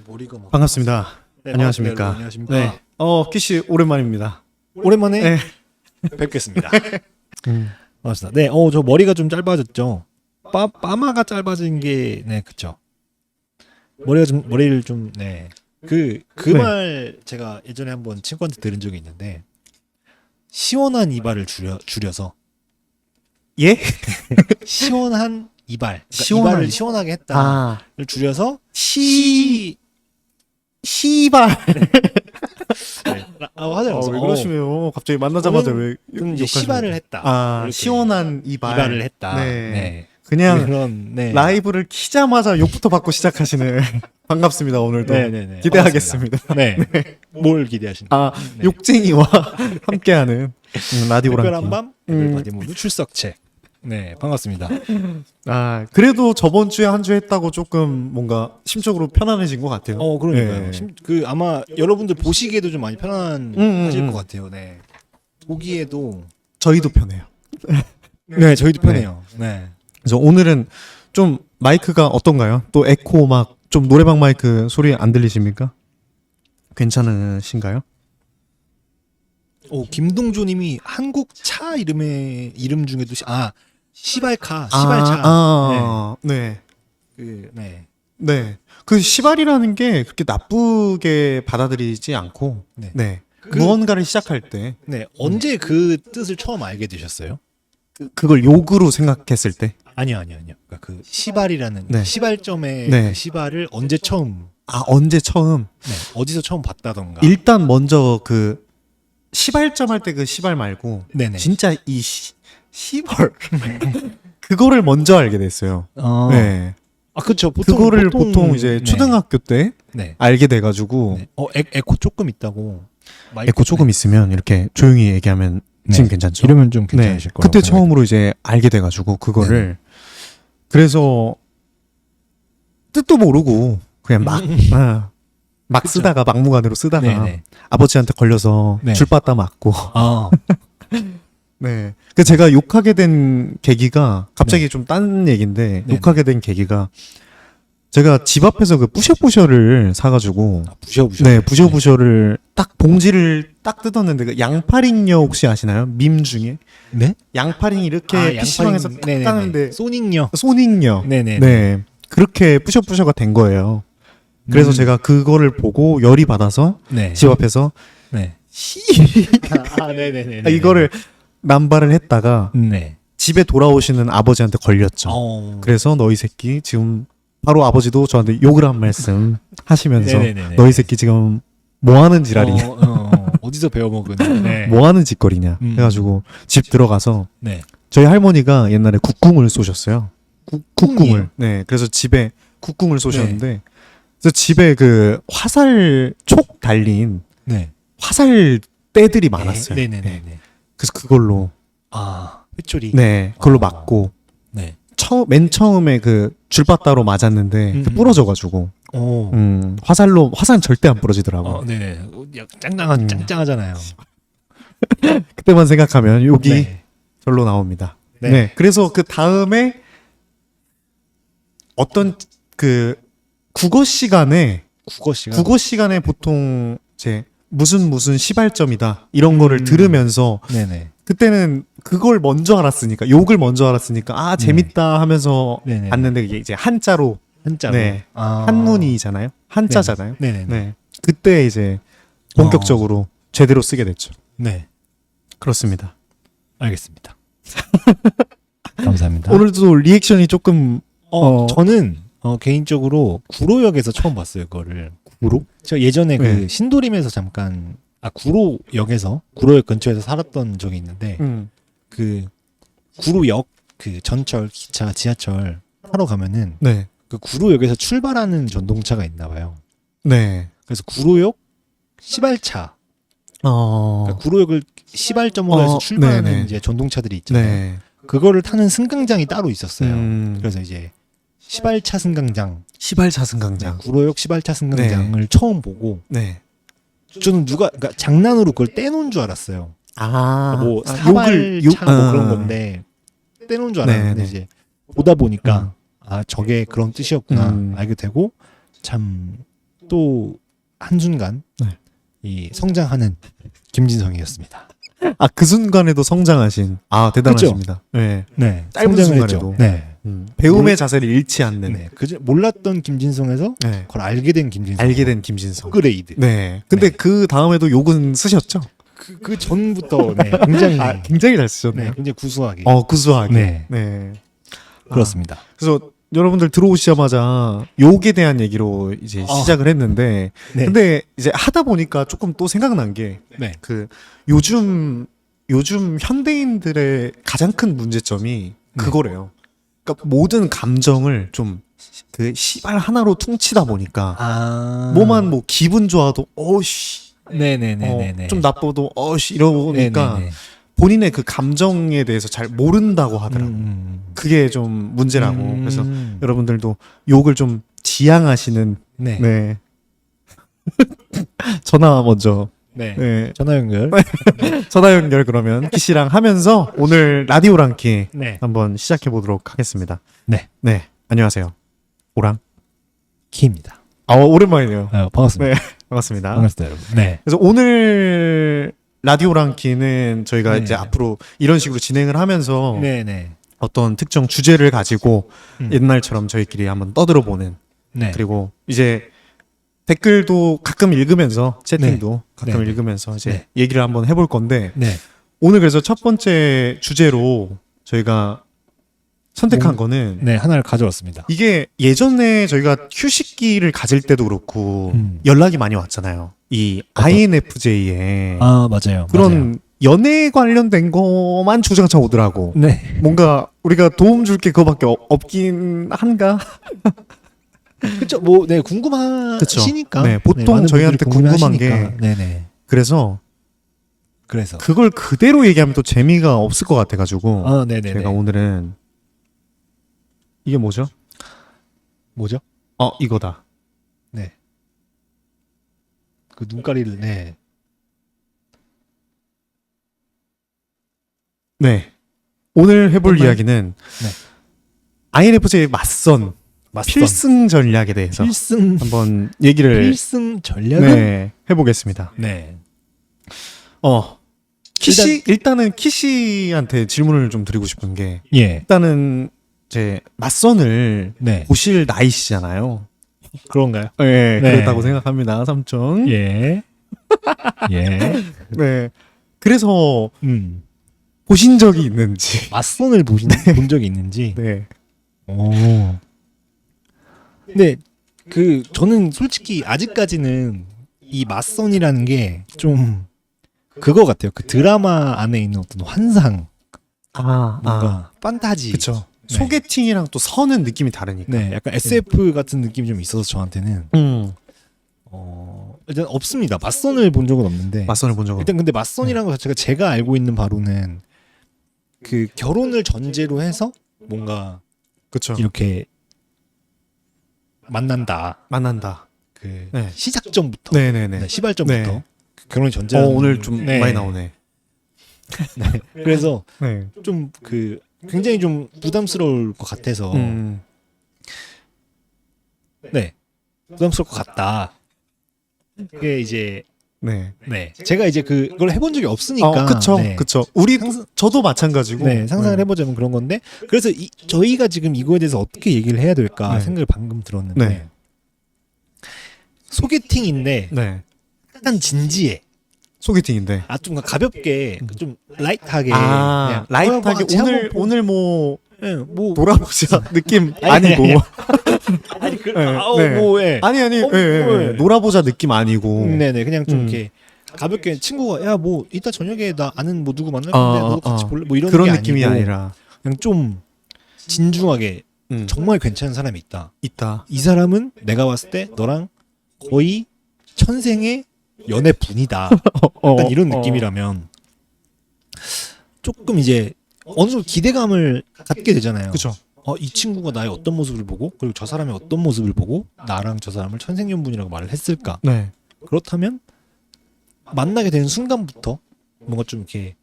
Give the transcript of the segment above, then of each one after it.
머리가 막 반갑습니다. 네, 안녕하십니까. 안녕하십니까. 네. 키씨 오랜만입니다. 오랜만에 네. 뵙겠습니다. 반갑습니다. 네, 저 머리가 좀 짧아졌죠. 빠마가 짧아진 게 네, 그쵸. 머리를 좀 네. 그 네. 말 제가 예전에 한번 친구한테 들은 적이 있는데 시원한 이발을 줄여서 예? 시원한 이발, 그러니까 시원한 이발을 시원하게 했다를 아, 줄여서 씨발. 네. 하더라고요. 왜 그러시면 갑자기 만나자마자 왜 그럼 이제 욕하시는 시발을 거예요? 했다. 아, 이렇게 시원한 이발을 했다. 네. 그냥 그런 네. 라이브를 키자마자 욕부터 받고 시작하시는 반갑습니다. 오늘도 네네네. 기대하겠습니다. 네. 뭘 기대하시나요? 아, 네. 욕쟁이와 함께하는 라디오랑 특별한 밤 에블바디 모두 출석체. 네, 반갑습니다. 아, 그래도 저번 주에 한 주 했다고 조금 뭔가 심적으로 편안해진 것 같아요. 그러니까요. 네. 그 아마 여러분들 보시기에도 좀 많이 편안하실 것 같아요. 네. 보기에도 저희도 편해요. 네, 저희도 편해요. 네. 그래서 오늘은 좀 마이크가 어떤가요? 또 에코 막 좀 노래방 마이크 소리 안 들리십니까? 괜찮으신가요? 김동조님이 한국 차 이름 중에도 시발차. 네. 네. 네. 그 시발이라는 게 그렇게 나쁘게 받아들이지 않고, 네. 네. 무언가를 시작할 때, 네. 언제 그 뜻을 처음 알게 되셨어요? 그걸 욕으로 생각했을 때, 아니요. 그러니까 그 시발이라는 네. 시발점의 네. 그 시발을 언제 처음 언제 처음, 어디서 처음 봤다던가. 일단 먼저 그 시발점 할 때 그 시발 말고, 네네. 진짜 이 시벌, 그거를 먼저 알게 됐어요. 네. 그렇죠. 그거를 보통 이제 초등학교 때 네. 알게 돼가지고 네. 에코 조금 있다고. 에코 조금 있으면 이렇게 조용히 얘기하면 네. 지금 괜찮죠? 이러면 좀 괜찮으실 거라고. 그때 처음으로 이제 알게 돼가지고 그거를 그래서 뜻도 모르고 그냥 막 그쵸. 쓰다가 막무가내로 쓰다가 네네. 아버지한테 걸려서 네. 줄바따 맞고 아, 네. 그 제가 욕하게 된 계기가 갑자기 좀 딴 얘기인데 네네. 욕하게 된 계기가 제가 집 앞에서 그 부셔부셔를 사가지고 부셔부셔. 네, 부셔부셔를 딱 봉지를 딱 뜯었는데 그 양파링녀 혹시 아시나요? 밈 중에 네? 양파링 이렇게 PC방에서 딱 따는데 소닉요. 소닉녀 네네. 네, 그렇게 부셔부셔가 된 거예요. 그래서 제가 그거를 보고 열이 받아서 네. 집 앞에서 네. 네네네. 이거를 남발을 했다가 네. 집에 돌아오시는 아버지한테 걸렸죠. 그래서 너희 새끼 지금 바로 아버지도 저한테 욕을 한 말씀 하시면서 네네네네. 너희 새끼 지금 뭐 하는 지랄이냐, 어디서 배워먹은? 네. 뭐 하는 짓거리냐 해가지고 집 들어가서 네. 저희 할머니가 옛날에 국궁을 쏘셨어요. 국궁을. 국궁이요? 네. 그래서 집에 국궁을 쏘셨는데 그래서 집에 그 화살 촉 달린 네. 화살 떼들이 많았어요. 네네네. 네. 그래서 그걸로 회초리. 네, 그걸로 맞고 네. 맨 처음에 그 줄바따로 맞았는데 부러져가지고 화살은 절대 안 부러지더라고. 네네. 짱짱하잖아요. 그때만 생각하면 욕이 네. 절로 나옵니다. 네. 네. 그래서 그 다음에 어떤 그 국어 시간에 보통 이제 무슨 시발점이다 이런 거를 들으면서 네네. 그때는 그걸 먼저 알았으니까 욕을 먼저 알았으니까 재밌다 하면서 네네. 봤는데 이게 이제 한자로 네. 한문이잖아요. 한자잖아요. 네네. 네. 그때 이제 본격적으로 제대로 쓰게 됐죠. 네. 그렇습니다. 알겠습니다. 감사합니다. 오늘도 리액션이 조금 저는 개인적으로 구로역에서 처음 봤어요. 그거를. 구로? 제가 예전에 네. 그 신도림에서 잠깐 구로역 근처에서 살았던 적이 있는데 그 구로역 그 전철, 기차, 지하철 타러 가면은 네. 그 구로역에서 출발하는 전동차가 있나 봐요. 네. 그래서 구로역 시발차. 그러니까 구로역을 시발점으로 해서 출발하는 네네. 이제 전동차들이 있잖아요. 네. 그거를 타는 승강장이 따로 있었어요. 음. 그래서 이제 시발차 승강장, 시발차 승강장. 구로역 시발차 승강장을 처음 보고 네. 저는 그러니까 장난으로 그걸 떼놓은 줄 알았어요. 뭐 욕을 사발차 뭐 그런 건데 떼놓은 줄 알았는데 네네. 이제 보다 보니까 저게 그런 뜻이었구나 음. 알게 되고 참 또 한순간 네. 이 성장하는 김진성이었습니다. 아, 그 순간에도 성장하신. 아, 대단하십니다. 네. 네, 짧은 성장을 순간에도. 했죠. 네. 배움의 자세를 잃지 않는. 네. 몰랐던 김진성에서 네. 그걸 알게 된 김진성. 알게 된 김진성. 업그레이드. 네. 근데 네. 그 다음에도 욕은 쓰셨죠? 그 전부터 네, 굉장히 굉장히 잘 쓰셨네요. 네, 굉장히 구수하게. 구수하게. 네. 네. 그렇습니다. 그래서 여러분들 들어오시자마자 욕에 대한 얘기로 이제 시작을 했는데, 네. 근데 이제 하다 보니까 조금 또 생각난 게, 네. 그 요즘 현대인들의 가장 큰 문제점이 그거래요. 그러니까 모든 감정을 좀 그 시발 하나로 퉁치다 보니까 뭐만 뭐 기분 좋아도 어씨, 네네네네. 좀 나빠도 어씨 이러니까 네네네. 본인의 그 감정에 대해서 잘 모른다고 하더라고. 그게 좀 문제라고. 그래서 여러분들도 욕을 좀 지양하시는. 네. 네. 전화 먼저. 네. 네. 전화 연결. 전화 연결 그러면 키씨랑 하면서 오늘 라디오랑 키 네. 한번 시작해 보도록 하겠습니다. 네. 네. 안녕하세요. 오랑 키입니다. 오랜만이네요. 반갑습니다. 네. 반갑습니다. 반갑습니다, 여러분. 네. 그래서 오늘 라디오랑 키는 저희가 네. 이제 앞으로 이런 식으로 진행을 하면서 네네. 어떤 특정 주제를 가지고 음. 옛날처럼 저희끼리 한번 떠들어보는. 네. 그리고 이제 댓글도 가끔 읽으면서 채팅도 가끔 네. 읽으면서 이제 네. 얘기를 한번 해볼 건데 네. 오늘 그래서 첫 번째 주제로 저희가 선택한 거는 네, 하나를 가져왔습니다. 이게 예전에 저희가 휴식기를 가질 때도 그렇고 연락이 많이 왔잖아요. 이 INFJ의 맞아요. 그런 맞아요. 연애 관련된 거만 주장차 오더라고. 네. 뭔가 우리가 도움 줄 게 그거밖에 없긴 한가? 그쵸. 뭐, 네, 궁금하시니까. 네, 보통 많은 저희한테 분들이 궁금한 궁금해하시니까. 네네. 그래서 그걸 그대로 얘기하면 또 재미가 없을 것 같아가지고 네네네. 제가 오늘은 이게 뭐죠? 뭐죠? 이거다. 네. 그 눈가리를, 네. 네. 오늘 해볼 정말? 이야기는 네. INFJ의 맞선 필승 전략에 대해서 필승 한번 얘기를 필승 전략은? 네, 해보겠습니다. 네. 일단은 키씨한테 질문을 좀 드리고 싶은 게 예. 일단은 제 맞선을 네. 보실 나이시잖아요. 그런가요? 네, 네. 그렇다고 생각합니다, 삼촌. 예. 예. 네. 그래서 음. 보신 적이 있는지. 맞선을 본 적이 있는지. 네. 오. 근데 저는 솔직히 아직까지는 이 맞선이라는 게 좀 그거 같아요. 그 드라마 안에 있는 어떤 환상, 뭔가 판타지. 그쵸. 네. 소개팅이랑 또 서는 느낌이 다르니까. 네, 약간 SF 같은 느낌이 좀 있어서 저한테는 일단 없습니다. 맞선을 본 적은 없는데. 맞선을 본 적은. 일단 근데 맞선이라는 것 자체가 제가 알고 있는 바로는 그 결혼을 전제로 해서 뭔가 그쵸. 이렇게 만난다. 그 네. 시작점부터, 네네네. 네, 시발점부터 네. 결혼이 전제로. 오늘 좀 네. 많이 나오네. 네. 그래서 네. 좀 굉장히 좀 부담스러울 것 같아서. 네. 부담스러울 것 같다. 그게 이제 네. 제가 이제 그걸 해본 적이 없으니까. 그쵸. 네. 그쵸. 저도 마찬가지고. 네, 상상을 해보자면 그런 건데, 그래서 저희가 지금 이거에 대해서 어떻게 얘기를 해야 될까 네. 생각을 방금 들었는데, 네. 소개팅인데 네. 약간 진지해. 소개팅인데. 좀 가볍게, 좀 라이트하게. 그냥, 라이트하게 같이 한번 오늘 뭐 네, 뭐 놀아보자 느낌 아니, 아니고. 아니 네. 뭐 예. 아니 놀아보자 느낌 아니고. 네네, 그냥 좀 이렇게 가볍게 친구가 야 뭐 이따 저녁에 나 아는 뭐 누구 만날 건데 너도 같이 볼래? 뭐 이런 그런 게 느낌이 아니고 아니라 그냥 좀 진중하게 정말 괜찮은 사람이 있다. 이 사람은 내가 봤을 때 너랑 거의 천생의 연애분이다. 약간 이런 느낌이라면 조금 이제 어느 정도 기대감을 갖게 되잖아요. 그쵸. 이 친구가 나의 어떤 모습을 보고 그리고 저 사람이 어떤 모습을 보고 나랑 저 사람을 천생연분이라고 말을 했을까? 네. 그렇다면 만나게 되는 순간부터 뭔가 좀 이렇게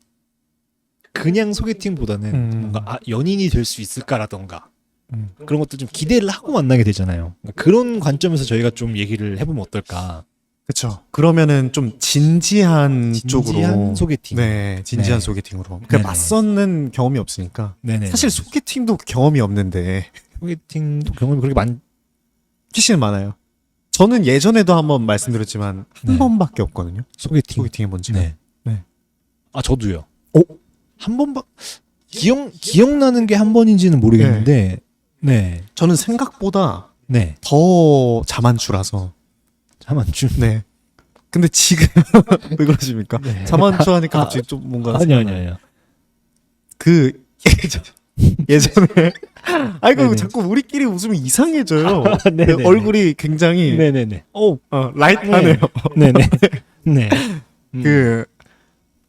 그냥 소개팅보다는 뭔가 연인이 될 수 있을까라던가 그런 것도 좀 기대를 하고 만나게 되잖아요. 그러니까 그런 관점에서 저희가 좀 얘기를 해보면 어떨까. 그렇죠. 그러면은 좀 진지한 쪽으로. 진지한 소개팅. 네, 진지한 네. 소개팅으로. 네네. 그러니까 맞서는 경험이 없으니까. 네네. 사실 소개팅도 경험이 없는데 소개팅도 경험이 그렇게 키씨는 많아요. 저는 예전에도 한번 말씀드렸지만 한 네. 번밖에 없거든요. 소개팅. 소개팅 해본 지가. 네. 네. 아 저도요. 오? 한 번밖 기억나는 게 한 번인지는 모르겠는데 네. 저는 생각보다 네. 더 자만추라서. 자만추. 네. 근데 지금 왜 그러십니까? 네. 자만추 하니까 갑자기 좀 뭔가 아니요. 그 예전에 아이고 네네. 자꾸 우리끼리 웃으면 이상해져요. 네네네. 그 얼굴이 굉장히 네네네. 오. 라이트하네요. 네네. 네. 그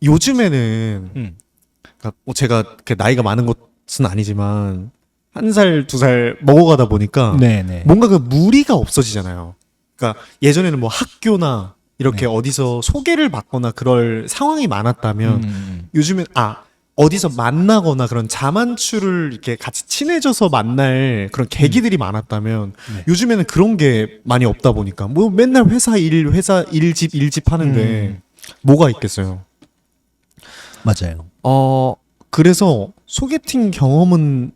요즘에는 음. 그러니까 뭐 제가 이렇게 나이가 많은 것은 아니지만 1살, 2살 먹어가다 보니까 네네. 뭔가 그 무리가 없어지잖아요. 그러니까 예전에는 뭐 학교나 이렇게 네. 어디서 소개를 받거나 그럴 상황이 많았다면 요즘엔 어디서 만나거나 그런 자만추를 이렇게 같이 친해져서 만날 그런 계기들이 많았다면 네. 요즘에는 그런 게 많이 없다 보니까 뭐 맨날 회사 일집 하는데 뭐가 있겠어요. 맞아요. 그래서 소개팅 경험은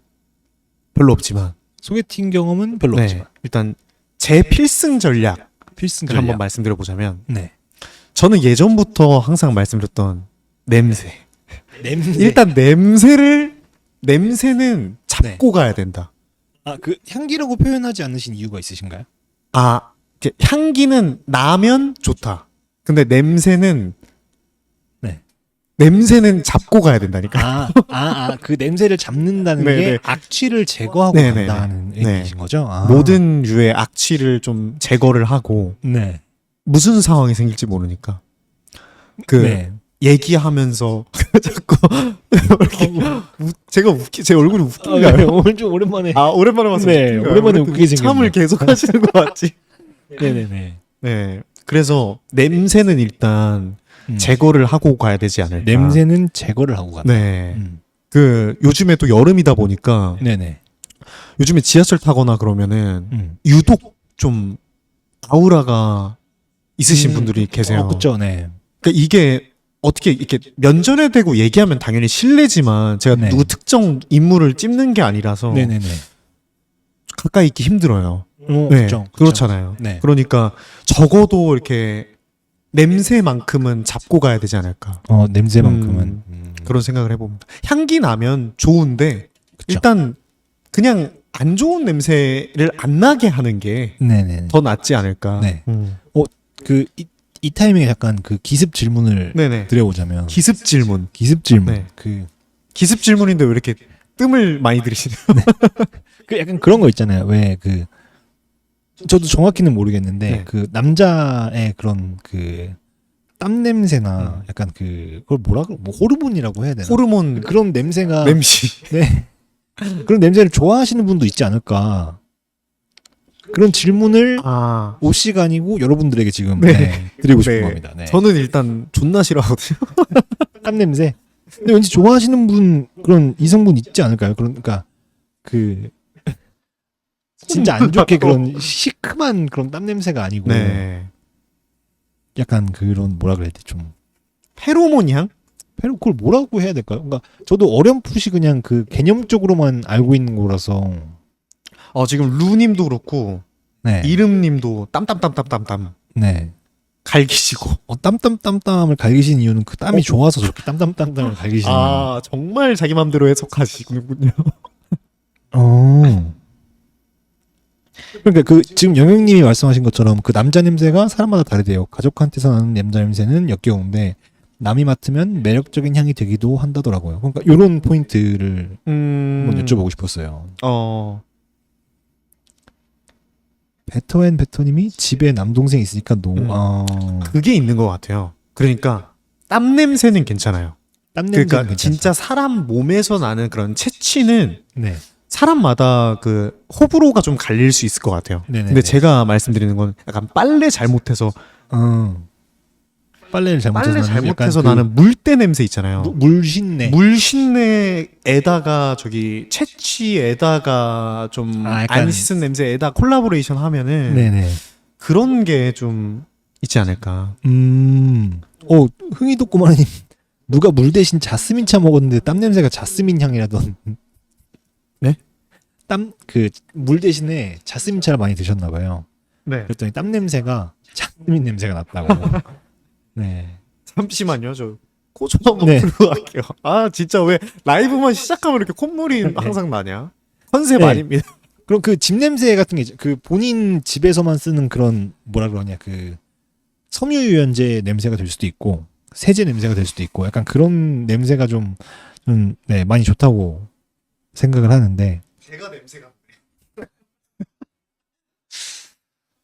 별로 없지만 소개팅 경험은 별로 네, 없지만 일단 제 필승 전략을 필승 한번 전략. 말씀드려보자면 네. 저는 예전부터 항상 말씀드렸던 냄새. 냄새. 일단 냄새는 잡고 가야 된다. 그 향기라고 표현하지 않으신 이유가 있으신가요? 이렇게 향기는 나면 좋다. 근데 냄새는 네. 잡고 가야 된다니까. 그 냄새를 잡는다는 네네. 게 악취를 제거하고 네네네. 간다는 네. 얘기신 거죠? 모든 유의 악취를 좀 제거를 하고 네. 무슨 상황이 생길지 모르니까 네. 얘기하면서 자꾸 이렇게 제 얼굴이 웃긴가요? 오늘 좀 오랜만에. 오랜만에 봐서 네, 웃긴가요? 오랜만에 그래도 웃기게 생겼네요. 참을 계속 하시는 것 같지? 네네네. 네. 그래서 냄새는 일단 음. 제거를 하고 가야 되지 않을까. 냄새는 제거를 하고 간다. 네. 요즘에 또 여름이다 보니까 네네. 요즘에 지하철 타거나 그러면은 유독 좀 아우라가 있으신 분들이 계세요. 그렇죠. 네. 그러니까 이게 어떻게 이렇게 면전에 대고 얘기하면 당연히 실례지만 제가 네. 누구 특정 인물을 찝는 게 아니라서 네네네. 가까이 있기 힘들어요. 네, 그렇죠. 그렇잖아요. 네. 그러니까 적어도 이렇게 냄새만큼은 잡고 가야 되지 않을까. 냄새만큼은. 그런 생각을 해봅니다. 향기 나면 좋은데 그쵸. 일단 그냥 안 좋은 냄새를 안 나게 하는 게 더 네네. 낫지 않을까. 네. 이 타이밍에 약간 그 기습 질문을 네네. 드려보자면 기습 질문. 기습 질문. 네. 기습 질문인데 왜 이렇게 뜸을 많이 들이시나요? 그 약간 그런 거 있잖아요. 왜 저도 정확히는 모르겠는데 네. 그 남자의 그런 그 땀 냄새나 약간 그걸 뭐 호르몬이라고 해야 되나? 호르몬 그런 냄새가 냄새. 네. 그런 냄새를 좋아하시는 분도 있지 않을까? 그런 질문을 오 씨가 아니고 여러분들에게 지금 네. 드리고 싶은 네. 겁니다. 네. 저는 일단 존나 싫어하거든요. 땀 냄새. 근데 왠지 좋아하시는 분 그런 이성분 있지 않을까요? 그러니까 진짜 안 좋게 그런 시큼한 그런 땀 냄새가 아니고 네. 약간 그런 뭐라 그래야 돼 좀 페로몬 향? 그걸 뭐라고 해야 될까요? 그러니까 저도 어렴풋이 그냥 그 개념적으로만 알고 있는 거라서 지금 루님도 그렇고 네. 이름님도 땀땀땀땀땀땀 네. 갈기시고. 땀땀땀땀을 갈기신 이유는 그 땀이 좋아서 저렇게 땀땀땀땀을 갈기시는. 정말 자기 맘대로 해석하시군요. 그러니까 지금 영영님이 말씀하신 것처럼 그 남자 냄새가 사람마다 다르대요. 가족한테서 나는 남자 냄새는 역겨운데 남이 맡으면 매력적인 향이 되기도 한다더라고요. 그러니까 이런 포인트를 한번 여쭤보고 싶었어요. 베터님이 집에 남동생 있으니까 그게 있는 것 같아요. 그러니까 땀 냄새는 괜찮아요. 땀 냄새는 그러니까 괜찮죠. 진짜 사람 몸에서 나는 그런 채취는 네. 사람마다 그 호불호가 좀 갈릴 수 있을 것 같아요. 네네네. 근데 제가 말씀드리는 건 약간 빨래 잘못해서 빨래를 빨래 잘못해서 잘못해서 나는 물때 냄새 있잖아요. 물신내. 물신내에다가 저기 채취에다가 좀 안 씻은 냄새에다 콜라보레이션 하면은 네네. 그런 게 좀 있지 않을까. 흥이 돋고마님 누가 물 대신 자스민차 먹었는데 땀 냄새가 자스민 향이라던. 네? 물 대신에 자스민차를 많이 드셨나 봐요. 네. 그랬더니 땀 냄새가 자스민 냄새가 났다고. 네. 잠시만요. 저 코 좀 한번 네. 풀고 갈게요. 아 진짜 왜 라이브만 시작하면 이렇게 콧물이 항상 나냐? 컨셉 네. 아닙니다. 그럼 그 집 냄새 같은 게 그 본인 집에서만 쓰는 그런 뭐라 그러냐 그 섬유유연제 냄새가 될 수도 있고 세제 냄새가 될 수도 있고 약간 그런 냄새가 좀 네, 많이 좋다고 생각을 하는데. 제가 냄새가.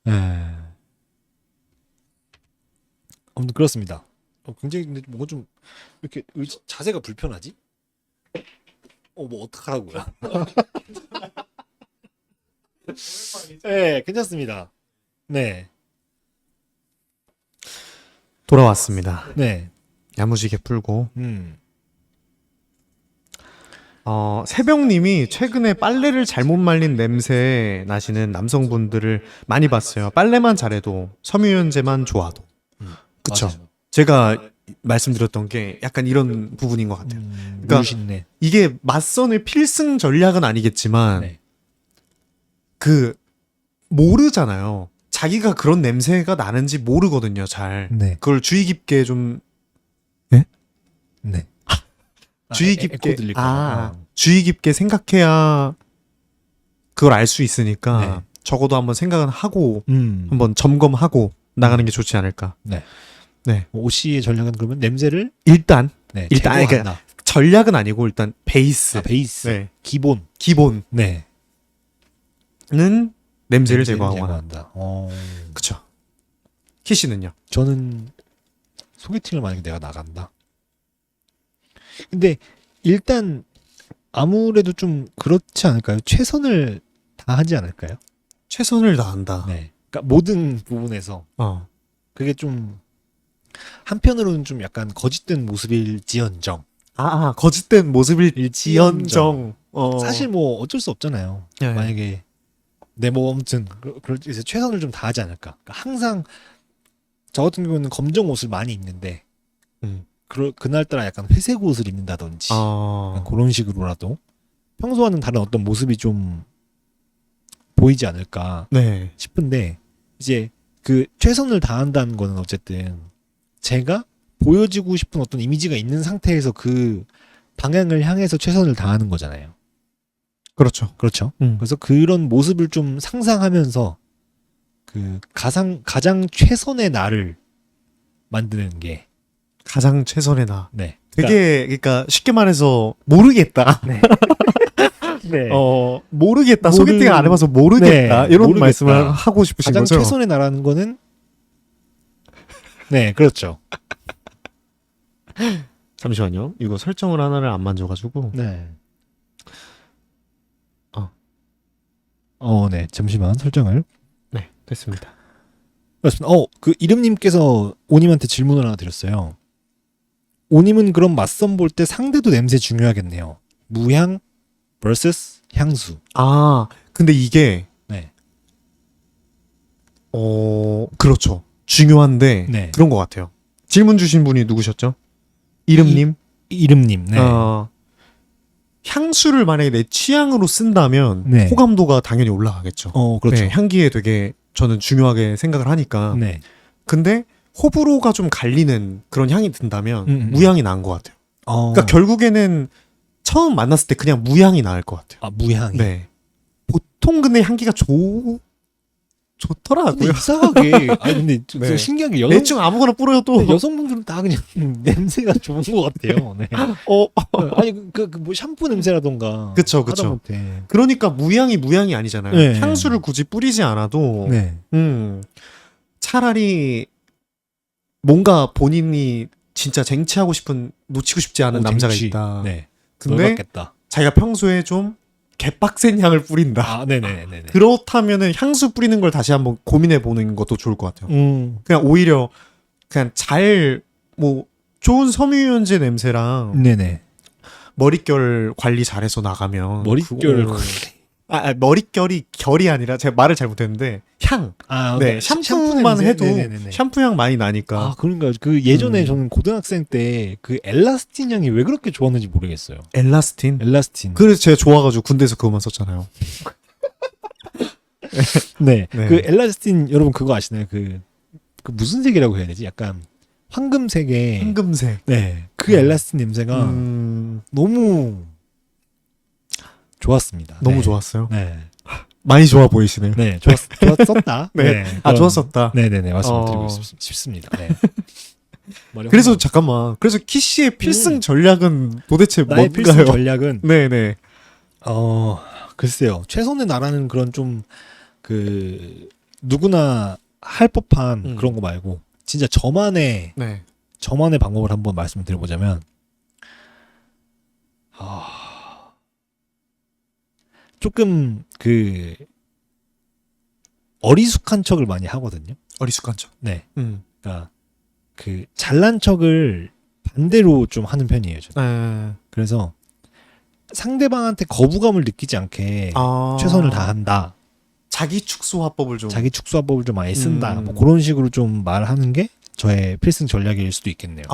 네. 아무튼 그렇습니다. 굉장히 근데 뭔가 좀 이렇게 자세가 불편하지? 뭐 어떡하라고요? 네, 괜찮습니다. 네, 돌아왔습니다. 네, 야무지게 풀고. 새벽님이 최근에 빨래를 잘못 말린 냄새 나시는 남성분들을 많이 봤어요. 빨래만 잘해도 섬유유연제만 좋아도. 그쵸. 맞아요. 제가 말씀드렸던 게 약간 이런 부분인 것 같아요. 그러니까 물신내. 이게 맞선의 필승 전략은 아니겠지만 네. 모르잖아요. 자기가 그런 냄새가 나는지 모르거든요. 잘. 네. 그걸 주의 깊게 좀 네. 주의 깊게 주의 깊게 생각해야 그걸 알 수 있으니까 네. 적어도 한번 생각은 하고 한번 한번 점검하고 나가는 게 좋지 않을까. 네. 네. 오씨의 전략은 그러면 냄새를 일단 일단 그러니까 전략은 아니고 일단 베이스. 베이스 네. 기본은 기본은 네. 냄새를 제거하거나. 제거한다. 그쵸. 키씨는요? 저는 소개팅을 만약에 내가 나간다. 근데 일단 아무래도 좀 그렇지 않을까요? 최선을 다하지 않을까요? 최선을 다한다. 네. 그러니까 모든 부분에서 그게 좀 한편으로는 좀 약간 거짓된 모습일지언정. 거짓된 모습일지언정. 사실 뭐 어쩔 수 없잖아요. 네. 만약에 내 뭐 아무튼 그럴 때 최선을 좀 다하지 않을까. 그러니까 항상 저 같은 경우는 검정 옷을 많이 입는데 그날따라 약간 회색 옷을 입는다든지 약간 그런 식으로라도 평소와는 다른 어떤 모습이 좀 보이지 않을까 네. 싶은데 이제 그 최선을 다한다는 거는 어쨌든 제가 보여지고 싶은 어떤 이미지가 있는 상태에서 그 방향을 향해서 최선을 다하는 거잖아요. 그렇죠. 그렇죠. 그래서 그런 모습을 좀 상상하면서 그 가장 최선의 나를 만드는 게 가장 최선의 나. 네. 되게 그러니까 쉽게 말해서 모르겠다. 네. 네. 모르겠다. 소개팅 안 해봐서 모르겠다. 네, 이런 모르겠다. 말씀을 하고 싶으신 가장 거죠? 최선의 나라는 거는 네, 그렇죠. 잠시만요. 이거 설정을 하나를 안 만져가지고. 네. 네. 잠시만 설정을. 네, 됐습니다. 그렇습니다. 그 이름님께서 오님한테 질문을 하나 드렸어요. 오님은 그럼 맞선 볼 때 상대도 냄새 중요하겠네요. 무향 vs 향수. 근데 이게 네. 그렇죠. 중요한데 네. 그런 것 같아요. 질문 주신 분이 누구셨죠? 이름님? 이름님. 네. 향수를 만약에 내 취향으로 쓴다면 네. 호감도가 당연히 올라가겠죠. 그렇죠. 네, 향기에 되게 저는 중요하게 생각을 하니까. 네. 근데 호불호가 좀 갈리는 그런 향이 든다면 무향이 나은 것 같아요. 그러니까 결국에는 처음 만났을 때 그냥 무향이 나을 것 같아요. 무향이. 네. 보통 근데 향기가 좋더라고요. 근데 이상하게 근데 네. 신기한 게 대충 아무거나 뿌려도 여성분들은 다 그냥 냄새가 좋은 것 같아요. 네. 아니 뭐 샴푸 냄새라던가. 그쵸. 하다못해. 그러니까 무향이 아니잖아요. 네. 향수를 굳이 뿌리지 않아도 네. 차라리 뭔가 본인이 진짜 쟁취하고 싶은 놓치고 싶지 않은 남자가 쟁취. 있다. 네. 근데 놀랍겠다. 자기가 평소에 좀 개빡센 향을 뿌린다. 네네네. 그렇다면은 향수 뿌리는 걸 다시 한번 고민해 보는 것도 좋을 것 같아요. 음. 그냥 오히려 그냥 잘 뭐 좋은 섬유유연제 냄새랑 네네. 머릿결 관리 잘해서 나가면 머릿결 그거- 머릿결이 결이 아니라 제가 말을 잘못했는데 향. 네, 샴푸만 냄새? 해도 네네네네. 샴푸 향 많이 나니까. 아, 그런가요? 그 예전에 저는 고등학생 때 그 엘라스틴 향이 왜 그렇게 좋았는지 모르겠어요. 엘라스틴. 엘라스틴. 그래서 제가 좋아가지고 군대에서 그거만 썼잖아요. 네. 네. 그 엘라스틴 여러분 그거 아시나요? 그 무슨 색이라고 해야 되지? 약간 황금색의 황금색. 네. 그 엘라스틴 냄새가 너무 좋았습니다. 너무 네. 좋았어요. 네. 많이 좋아 보이시네요. 네. 좋았었다. 네. 아, 좋았었다. 네네네. 말씀드리고 싶습니다. 네. 그래서 잠깐만. 그래서 키씨의 필승 전략은 도대체 나의 뭔가요? 필승 전략은 네네. 글쎄요. 최선의 나라는 그런 좀 그 누구나 할 법한 그런 거 말고 진짜 저만의 네. 방법을 한번 말씀을 드려보자면 조금 그 어리숙한 척을 많이 하거든요. 어리숙한 척. 네. 그러니까 그 잘난 척을 반대로 좀 하는 편이에요. 저는. 그래서 상대방한테 거부감을 느끼지 않게 최선을 다한다. 자기 축소화법을 좀. 자기 축소화법을 좀 많이 쓴다. 뭐 그런 식으로 좀 말하는 게 저의 필승 전략일 수도 있겠네요.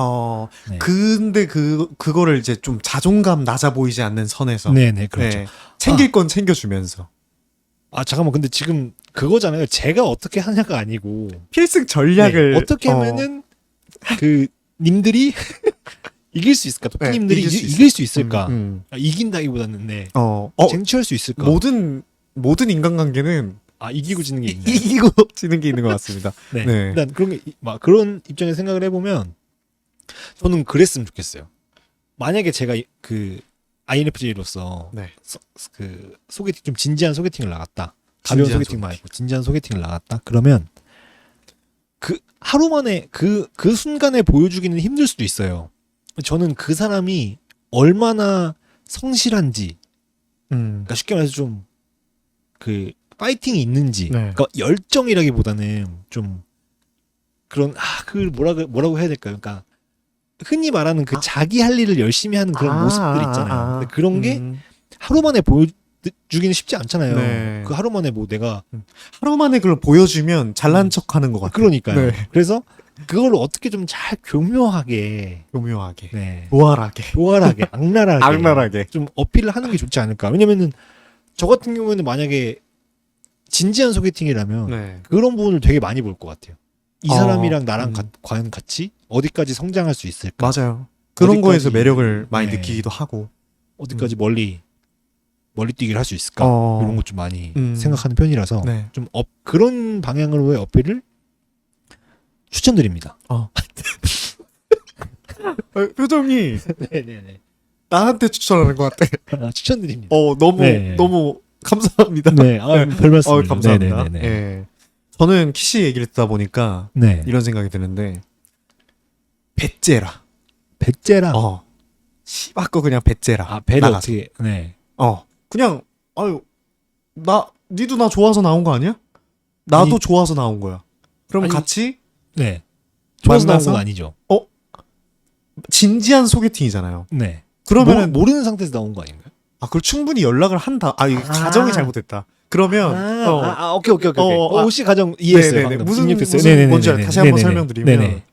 네. 근데 그거를 이제 좀 자존감 낮아 보이지 않는 선에서. 네네, 그렇죠. 네. 챙길 건 챙겨주면서. 잠깐만. 근데 지금 그거잖아요. 제가 어떻게 하냐가 아니고. 필승 전략을. 어떻게 하면은 그 님들이 이길 수 있을까? 토끼님들이 이길 수 있을까? 이긴다기보다는 쟁취할 수 있을까? 모든 인간관계는 이기고 지는 게 있나요? 이기고 지는 게 있는 것 같습니다. 네. 네. 일단 그런 게 그런 입장에서 생각을 해보면 저는 그랬으면 좋겠어요. 만약에 제가 그 INFJ로서 네. 그 소개팅 좀 진지한 소개팅을 나갔다. 가벼운 진지한 소개팅 말고 진지한 소개팅을 나갔다. 그러면 그 하루 만에 그 순간에 보여주기는 힘들 수도 있어요. 저는 그 사람이 얼마나 성실한지, 그러니까 쉽게 말해서 좀 그 파이팅이 있는지, 네. 그러니까 열정이라기보다는 좀 그런 그 뭐라고 해야 될까요? 그러니까 흔히 말하는 그 자기 할 일을 열심히 하는 그런 모습들 있잖아요. 근데 그런 게 하루 만에 보여주기는 쉽지 않잖아요. 네. 그 하루 만에 뭐 내가 하루 만에 그걸 보여주면 잘난 척하는 것 같아요. 그러니까요. 네. 그래서 그걸 어떻게 좀 잘 교묘하게, 교묘하게, 네, 조활하게, 악랄하게 좀 어필을 하는 게 좋지 않을까. 왜냐면은 저 같은 경우에는 만약에 진지한 소개팅이라면 네. 그런 부분을 되게 많이 볼 것 같아요. 이 사람이랑 나랑 과연 같이 어디까지 성장할 수 있을까? 맞아요. 그런 어디까지, 거에서 매력을 많이 네. 느끼기도 하고 어디까지 멀리 뛰기를 할 수 있을까? 이런 것 좀 많이 생각하는 편이라서 네. 좀 그런 방향으로의 어필을 추천드립니다. 표정이 네네네. 나한테 추천하는 것 같아. 추천드립니다. 너무 감사합니다. 네, 별 말씀을. 감사합니다. 네네네. 네. 저는 키씨 얘기를 듣다 보니까 네. 이런 생각이 드는데 배째라. 배째라. 씨바꺼 그냥 배째라. 배를 나가서. 어떻게? 네. 그냥 니도 나 좋아서 나온 거 아니야? 나도 아니, 좋아서 나온 거야. 그럼 아니, 같이 네. 좋아서 나온 만나서? 건 아니죠. 진지한 소개팅이잖아요. 네. 그러면은 모르는 상태에서 나온 거 아닌가요? 그걸 충분히 연락을 한다. 이거 가정이 잘못됐다. 그러면 오케이. 혹시 가정 이해했어요. 네네네. 방금. 무슨 입력됐어요. 뭔지 다시 한번 설명드리면 네네.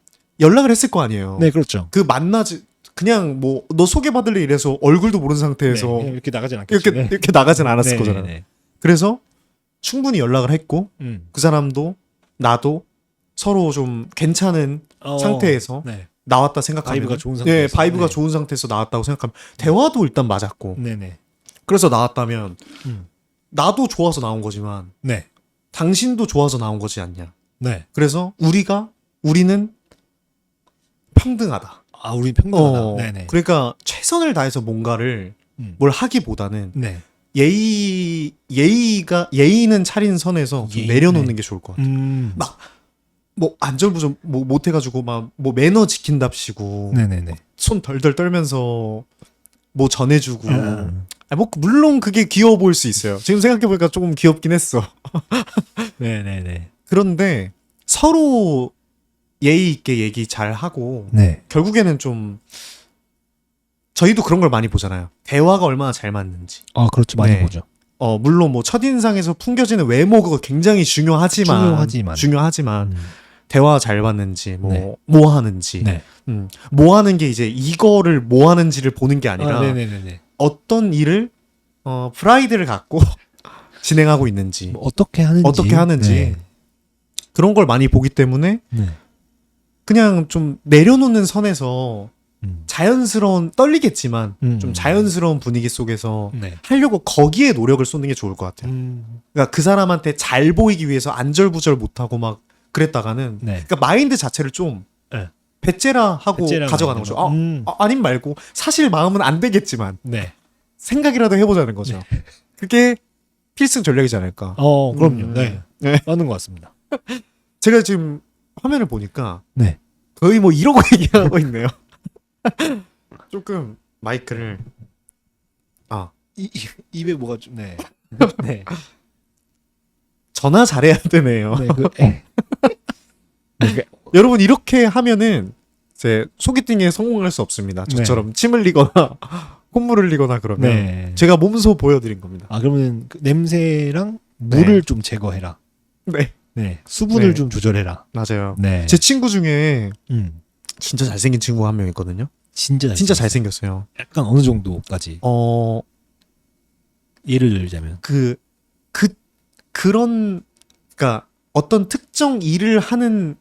연락을 했을 거 아니에요. 네, 그렇죠. 그 만나지 그냥 뭐 너 소개받을래 이래서 얼굴도 모르는 상태에서 네, 이렇게 나가진 않겠죠. 이렇게 나가진 않았을 네, 거잖아요. 네, 네. 그래서 충분히 연락을 했고 음. 그 사람도 나도 서로 좀 괜찮은 상태에서 네. 나왔다 생각하면 바이브가 좋은 상태에서. 네, 바이브가 네. 좋은 상태에서 나왔다고 생각하면 대화도 일단 맞았고 네네. 그래서 나왔다면 음. 나도 좋아서 나온 거지만 네. 당신도 좋아서 나온 거지 않냐. 네. 그래서 우리는 평등하다. 우리 평등하다. 네네. 그러니까 최선을 다해서 뭔가를 뭘 하기보다는 네. 예의는 차린 선에서 좀 내려놓는 게 좋을 것 같아요. 막 뭐 안절부절 뭐 못해가지고 막 뭐 매너 지킨답시고 네네네. 손 덜덜 떨면서 뭐 전해주고 뭐 물론 그게 귀여워 보일 수 있어요. 지금 생각해보니까 조금 귀엽긴 했어. 네네네. 그런데 서로 예의 있게 얘기 잘 하고 네. 결국에는 좀 저희도 그런 걸 많이 보잖아요. 대화가 얼마나 잘 맞는지. 아, 그렇죠. 많이 네. 보죠. 물론 뭐 첫인상에서 풍겨지는 외모 그거 굉장히 중요하지만 음. 대화 잘 맞는지 네. 뭐 하는지 네. 뭐 하는 게 이제 이거를 뭐 하는지를 보는 게 아니라 네네네네. 어떤 일을 프라이드를 갖고 진행하고 있는지 뭐 어떻게 하는지. 네. 그런 걸 많이 보기 때문에 네. 그냥 좀 내려놓는 선에서 음. 자연스러운 떨리겠지만 음. 좀 자연스러운 분위기 속에서 네. 하려고 거기에 노력을 쏟는 게 좋을 것 같아요. 그러니까 그 사람한테 잘 보이기 위해서 안절부절 못하고 막 그랬다가는 네. 그러니까 마인드 자체를 좀 네. 배째라 하고 배째라 가져가는 거죠. 아님 말고 사실 마음은 안 되겠지만 네. 생각이라도 해보자는 거죠. 그게 필승 전략이지 않을까. 그럼요. 네. 네. 맞는 것 같습니다. 제가 지금 화면을 보니까 네. 거의 뭐 이러고 얘기하고 있네요. 조금 마이크를 입에 뭐가 좀 네. 네. 전화 잘해야 되네요. 네. 여러분 이렇게 하면은 제 소개팅에 성공할 수 없습니다. 저처럼 침 흘리거나 콧물 흘리거나 그러면 네. 제가 몸소 보여드린 겁니다. 그러면 그 냄새랑 물을 네. 좀 제거해라. 네, 네. 수분을 네. 좀 조절해라. 맞아요. 네. 제 친구 중에 음. 진짜 잘생긴 친구가 한 명 있거든요. 진짜 잘생겼어요. 약간 어느 정도까지 예를 들자면 그런 그러니까 어떤 특정 일을 하는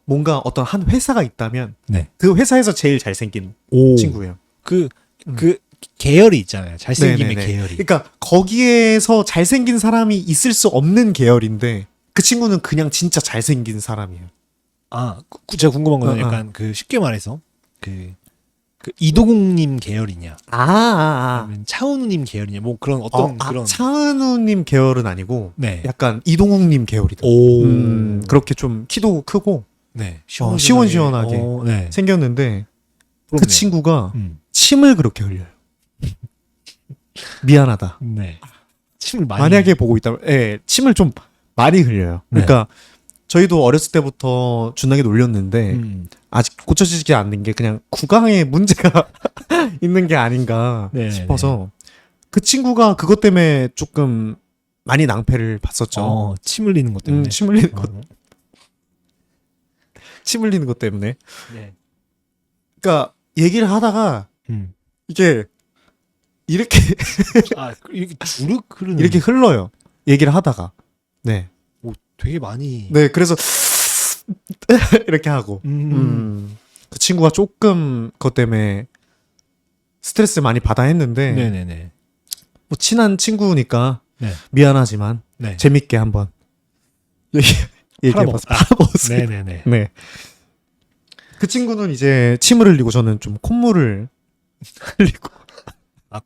뭔가 어떤 한 회사가 있다면 네. 그 회사에서 제일 잘생긴 친구예요. 그 계열이 있잖아요. 잘생김의 네네네. 계열이. 그러니까 거기에서 잘생긴 사람이 있을 수 없는 계열인데 그 친구는 그냥 진짜 잘생긴 사람이에요. 제가 궁금한 거는 약간 쉽게 말해서 그 이도국님 계열이냐, 아니면 차은우님 계열이냐, 뭐 그런 어떤 그런. 차은우님 계열은 아니고 네. 약간 이동욱님 계열이다. 그렇게 좀 키도 크고 네. 시원시원하게 네. 생겼는데 그 부럽네요. 친구가 음. 침을 그렇게 흘려요. 미안하다. 네. 침을 많이. 만약에 보고 있다면, 침을 좀 많이 흘려요. 그러니까 저희도 어렸을 때부터 준하게 놀렸는데 아직 고쳐지지 않는 게 그냥 구강에 문제가 있는 게 아닌가 싶어서 그 친구가 그것 때문에 조금 많이 낭패를 봤었죠. 침 흘리는 것 때문에. 침 흘리는 것 때문에. 네. 그러니까 얘기를 하다가 이게 이렇게 이렇게 주르륵 흐르는. 이렇게 흘러요. 얘기를 하다가. 네. 되게 많이. 네, 그래서 이렇게 하고. 그 친구가 조금 그것 때문에 스트레스 많이 받아 했는데. 네네네. 뭐 친한 친구니까 네. 미안하지만 네. 재밌게 한번 얘기해봐서 팔아먹었어요. 네네네. 네. 그 친구는 이제 침을 흘리고 저는 좀 콧물을 흘리고.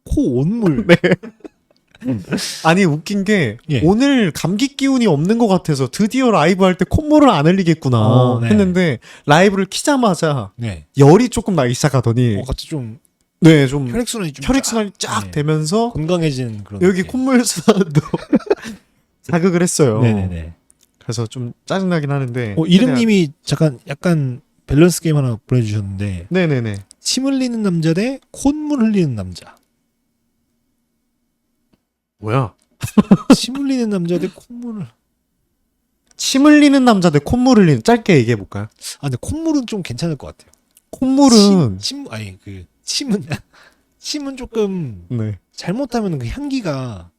코 온물. 네. 아니 웃긴 게 오늘 감기 기운이 없는 것 같아서 드디어 라이브 할 때 콧물을 안 흘리겠구나 했는데 라이브를 키자마자 열이 조금 나기 시작하더니 같이 좀 혈액순환이 쫙 되면서 건강해지는 그런 여기 느낌. 콧물 순환도 자극을 했어요. 네네네. 그래서 좀 짜증나긴 하는데 이름님이 잠깐 약간 밸런스 게임 하나 보내주셨는데 네네네. 침 흘리는 남자 대 콧물 흘리는 남자. 뭐야? 침 흘리는 남자 대 콧물을. 침 흘리는 남자 대 콧물 흘리는 짧게 얘기해 볼까요? 근데 콧물은 좀 괜찮을 것 같아요. 콧물은 침은 조금 네. 잘못하면 그 향기가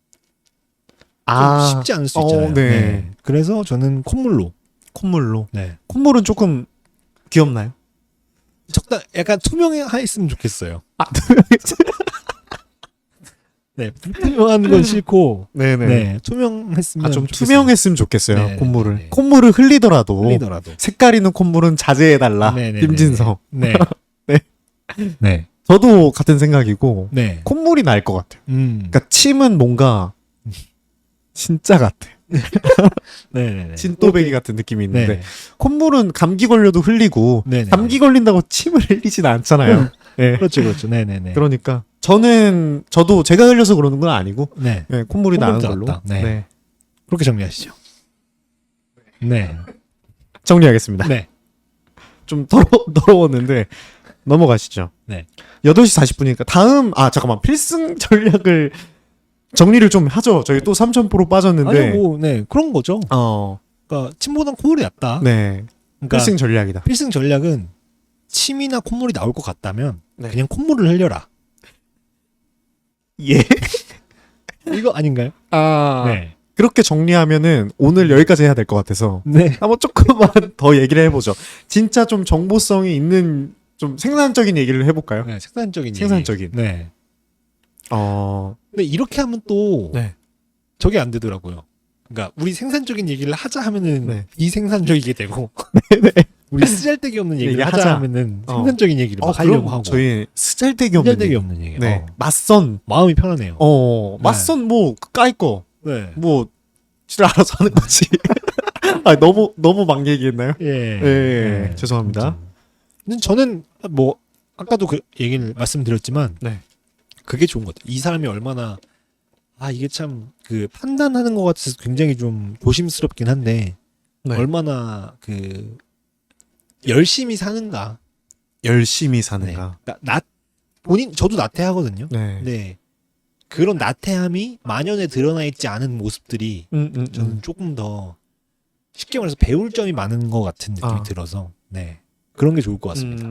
좀 쉽지 않을 수 있잖아요. 네. 그래서 저는 콧물로. 네. 콧물은 조금 귀엽나요? 약간 투명했으면 좋겠어요. 네, 불투명한 건 싫고, 네네. 투명했으면 좀 좋겠어요. 투명했으면 좋겠어요. 네, 콧물을. 네. 콧물을 흘리더라도 색깔 있는 콧물은 자제해달라. 네. 김진성. 네. 네. 네. 저도 같은 생각이고, 네. 콧물이 나을 것 같아요. 그러니까 침은 뭔가 진짜 같아. 네네네. 진또배기 같은 느낌이 있는데 네. 콧물은 감기 걸려도 흘리고 네네네. 감기 걸린다고 침을 흘리진 않잖아요. 네. 그렇죠. 네네네. 그러니까 저도 제가 흘려서 그러는 건 아니고 네. 콧물이 나는 걸로. 네. 그렇게 정리하시죠. 네. 정리하겠습니다. 네. 좀 더러웠는데 넘어가시죠. 네. 8시 40분이니까 다음 잠깐만 필승 전략을 정리를 좀 하죠. 저희 또 3,000% 빠졌는데. 아니 뭐 네 그런 거죠. 그러니까 침보단 콧물이 낫다. 네. 그러니까 필승 전략이다. 필승 전략은 침이나 콧물이 나올 것 같다면 네. 그냥 콧물을 흘려라. 예. 이거 아닌가요? 네. 그렇게 정리하면은 오늘 여기까지 해야 될 것 같아서 네. 한번 조금만 더 얘기를 해보죠. 진짜 좀 정보성이 있는 좀 생산적인 얘기를 해볼까요? 네, 생산적인. 생산적인. 얘기. 네. 어. 근데 이렇게 하면 또 네. 저게 안 되더라고요. 그러니까 우리 생산적인 얘기를 하자 하면은 네. 비생산적이게 되고 네. 우리 쓰잘데기 없는 얘기를 하자 하면은 생산적인 얘기를 막 하려고 하고. 저희 쓰잘데기 없는 쓰잘데기 얘기. 없는 얘기. 네. 맞선. 마음이 편하네요. 맞선 뭐 까이 거. 네. 뭐 진짜 알아서 하는 거지. 너무 막 얘기했나요? 예. 네. 죄송합니다. 근데 저는 뭐 아까도 그 얘기를 말씀드렸지만 네. 그게 좋은 것 같아요. 이 사람이 얼마나 이게 참 그 판단하는 것 같아서 굉장히 좀 조심스럽긴 한데 네. 얼마나 그 열심히 사는가. 열심히 사는가. 네. 본인 저도 나태하거든요. 네. 근데 그런 나태함이 만연에 드러나 있지 않은 모습들이 저는 조금 더 쉽게 말해서 배울 점이 많은 것 같은 느낌이 들어서 네 그런 게 좋을 것 같습니다.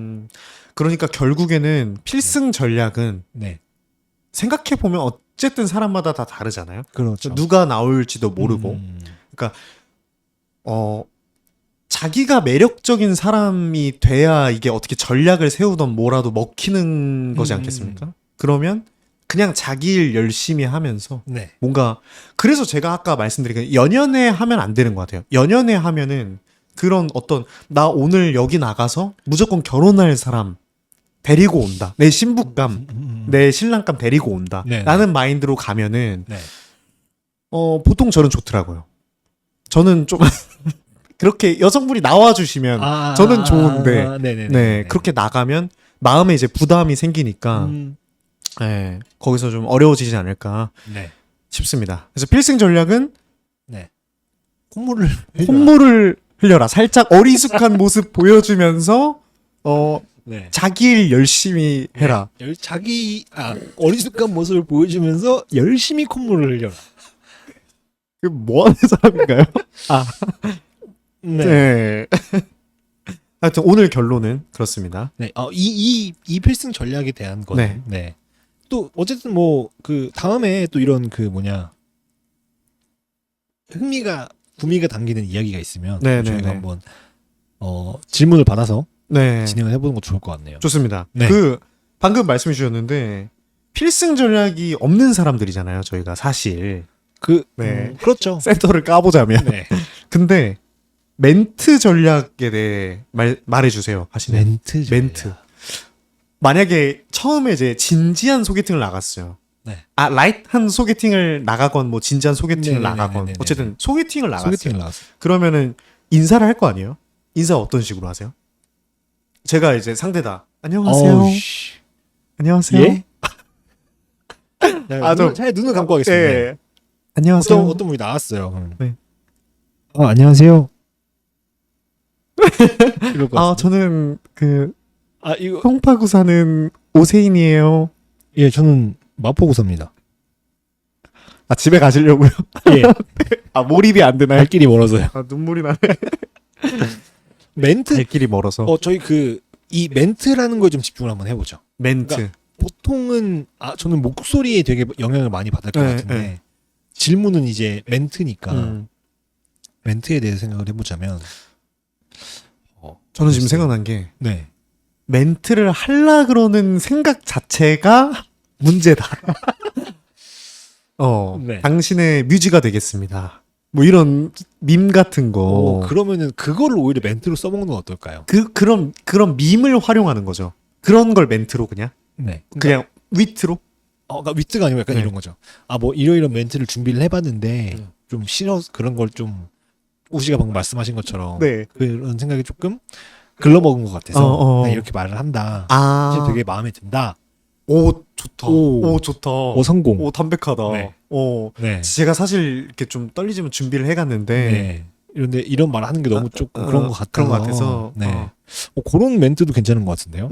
그러니까 결국에는 필승 전략은 네. 생각해 보면 어쨌든 사람마다 다 다르잖아요. 그렇죠. 누가 나올지도 모르고. 그러니까 자기가 매력적인 사람이 돼야 이게 어떻게 전략을 세우던 뭐라도 먹히는 거지 않겠습니까? 그러면 그냥 자기 일 열심히 하면서 네. 뭔가 그래서 제가 아까 말씀드린 게 연연해 하면 안 되는 것 같아요. 연연해 하면은 그런 어떤 나 오늘 여기 나가서 무조건 결혼할 사람 데리고 온다. 내 신부감, 내 신랑감 데리고 온다. 네, 라는 마인드로 가면은 네. 보통 저는 좋더라고요. 저는 좀 그렇게 여성분이 나와주시면 저는 좋은데 네, 그렇게 나가면 마음에 이제 부담이 생기니까 네, 거기서 좀 어려워지지 않을까 네. 싶습니다. 그래서 필승 전략은 네. 콧물을 흘려라. 살짝 어리숙한 모습 보여주면서 네. 자기 일 열심히 해라. 어리숙한 모습을 보여주면서 열심히 콧물을 흘려라. 그 뭐 하는 사람인가요? 네. 네. 하여튼 오늘 결론은 그렇습니다. 네. 이 필승 전략에 대한 거는 네. 네. 또 어쨌든 뭐 그 다음에 또 이런 그 구미가 당기는 이야기가 있으면 저희가 한번 질문을 받아서 진행을 해보는 것도 좋을 것 같네요. 좋습니다. 네. 그 방금 말씀해 주셨는데 필승 전략이 없는 사람들이잖아요. 저희가 사실 그렇죠. 센터를 까보자면. 네. 근데 멘트 전략에 대해 말해주세요. 하시는 멘트. 만약에 처음에 이제 진지한 소개팅을 나갔어요. 네. 라이트한 소개팅을 나가건 뭐 진지한 소개팅을 나가건 네네네네네. 어쨌든 소개팅을 나갔어요. 나갔어요. 그러면은 인사를 할 거 아니에요? 인사 어떤 식으로 하세요? 제가 이제 상대다. 안녕하세요. 안녕하세요. 예? 잘 눈을 감고 하겠습니다. 예. 안녕하세요. 어떤 분이 나왔어요. 네. 안녕하세요. 이럴 것 같습니다. 저는 이거 송파구 사는 오세인이에요. 예, 저는 마포구사입니다. 집에 가시려고요? 예. 몰입이 안 되나요? 갈 길이 멀어서요. 눈물이 나네. 멘트. 갈 길이 멀어서. 저희 이 멘트라는 거에 좀 집중을 한번 해보죠. 멘트. 그러니까 보통은 저는 목소리에 되게 영향을 많이 받을 것 같은데 질문은 이제 멘트니까 멘트에 대해서 생각을 해보자면 저는 지금 생각난 게 네. 멘트를 하려 그러는 생각 자체가 문제다. 네. 당신의 뮤지가 되겠습니다. 뭐 이런 밈 같은 거. 그러면은 그거를 오히려 멘트로 써먹는 건 어떨까요? 그런 밈을 활용하는 거죠. 그런 걸 멘트로 그냥. 네. 그냥 위트로. 그러니까 위트가 아니고 약간 네. 이런 거죠. 뭐 이런 멘트를 준비를 해봤는데 좀 싫어서 그런 걸 좀 우시가 방금 말씀하신 것처럼 네. 그런 생각이 조금 글러먹은 것 같아서 그냥 이렇게 말을 한다. 사실 되게 마음에 든다. 오 좋다. 오. 오 좋다. 성공. 오 담백하다. 네. 네. 네. 제가 사실 이렇게 좀 떨리지만 준비를 해갔는데 이런데 이런 말 하는 게 너무 조금 그런 것 같아서. 그런 것 같아서. 네. 그런 멘트도 괜찮은 것 같은데요.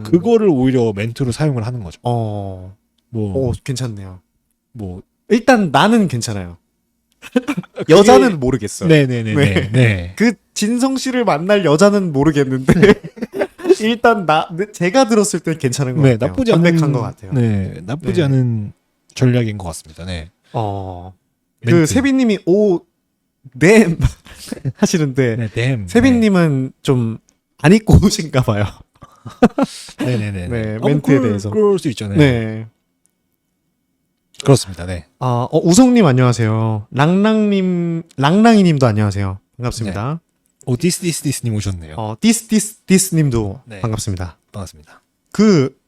그거를 오히려 멘트로 사용을 하는 거죠. 뭐, 괜찮네요. 뭐 일단 나는 괜찮아요. 여자는 모르겠어요. 네네네. 네. 그 진성 씨를 만날 여자는 모르겠는데 일단 제가 들었을 때 괜찮은 것 네, 같아요. 나쁘지 담백한 것 같아요. 네, 나쁘지 네. 않은 전략인 것 같습니다. 네. 그 멘트. 세빈님이 네 하시는데 네, 댐. 세빈님은 좀 안 입고 오신가 봐요. 네네네. 네, 멘트에 대해서. 그럴 수 있잖아요. 네. 그렇습니다. 네. 우성님 안녕하세요. 랑랑이님도 안녕하세요. 반갑습니다. 디스님 오셨네요. 디스님도 네. 반갑습니다. 반갑습니다. 그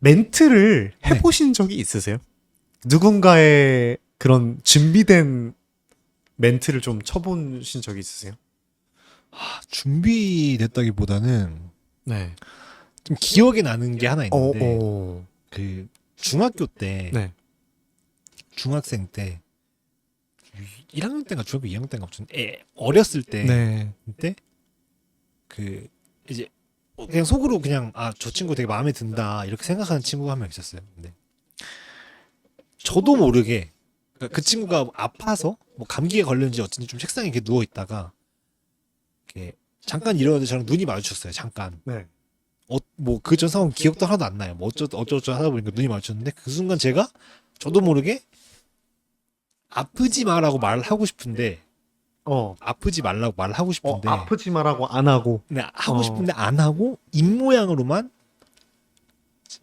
멘트를 해보신 적이 있으세요? 누군가의 그런 준비된 멘트를 좀 쳐보신 적이 있으세요? 준비됐다기보다는 네. 좀 기억에 나는 게 하나 있는데 그 중학교 때 네. 중학생 때 1학년 때인가 중학교 2학년 때인가 무슨 어렸을 때 네. 그때 그 이제 그냥 속으로 그냥 저 친구 되게 마음에 든다 이렇게 생각하는 친구가 한 명 있었어요. 근데 저도 모르게 그 친구가 아파서 뭐 감기에 걸렸는지 어쩐지 좀 책상에 이렇게 누워 있다가 이렇게 잠깐 일어났는데 저랑 눈이 마주쳤어요. 잠깐. 네. 뭐 그 전 상황 기억도 하나도 안 나요. 뭐 어쩌고 하다 보니까 눈이 마주쳤는데 그 순간 제가 저도 모르게 아프지 마라고 말을 하고 싶은데 아프지 말라고 말을 하고 싶은데 아프지 마라고 안 하고 네, 하고 싶은데 안 하고 입 모양으로만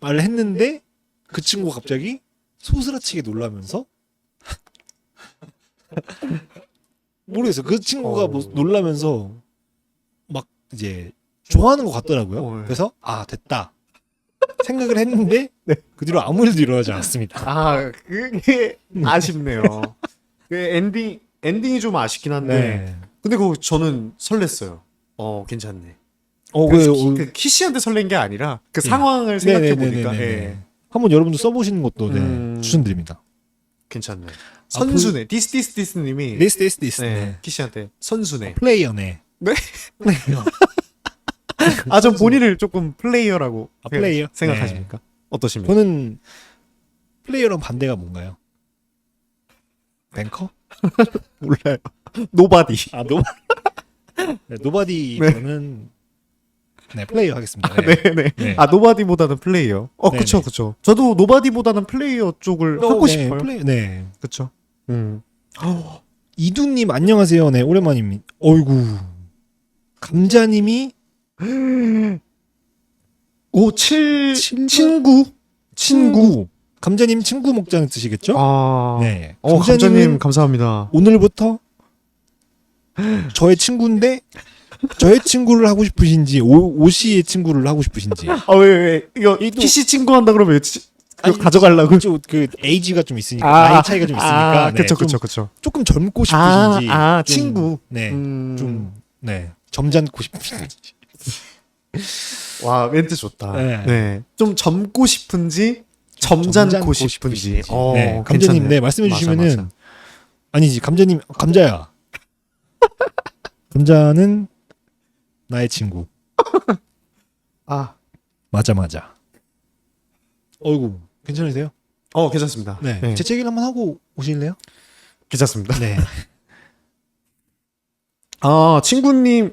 말을 했는데 그 친구가 갑자기 소스라치게 놀라면서 모르겠어요. 그 친구가 뭐 놀라면서 막 이제 좋아하는 것 같더라고요. 그래서 됐다 생각을 했는데 그 뒤로 아무 일도 일어나지 않았습니다. 그게 아쉽네요. 그 엔딩이 좀 아쉽긴 한데 근데 그거 저는 설렜어요. 괜찮네. 그 키씨한테 설렌 게 아니라 그 상황을 생각해 보니까 한번 여러분도 써보시는 것도 추천드립니다. 괜찮네. 선수네. 디스님이 디스. 키씨한테 선수네. 플레이어네. 네? 플레이어. 전 본인을 조금 플레이어라고 플레이어? 생각하십니까? 어떠십니까? 저는 플레이어랑 반대가 뭔가요? 뱅커? 몰라요. 노바디. 노바디보다는 플레이어 하겠습니다. 네네. 노바디보다는 플레이어. 그쵸. 저도 노바디보다는 플레이어 쪽을 하고 싶어요. 그쵸. 이두님 안녕하세요. 네, 오랜만입니다. 어이구. 감자님이 친구. 감자님 친구 먹자는 뜻이겠죠? 네. 감자님 감사합니다. 오늘부터 저의 친구인데 저의 친구를 하고 싶으신지 오씨의 친구를 하고 싶으신지. 왜 이거 키씨 친구 한다 그러면 가져가려고? 그 에이지가 좀 있으니까 나이 차이가 좀 있으니까. 그쵸. 조금 젊고 싶으신지. 친구. 점잖고 싶으신지. 와, 멘트 좋다. 좀 젊고 싶은지 점잖고 싶은지. 감자님 말씀해 주시면은 맞아. 아니지 감자야. 감자는 나의 친구. 맞아. 어이구 괜찮으세요? 괜찮습니다. 네. 제 얘기를 한번 하고 오실래요? 괜찮습니다. 네. 친구님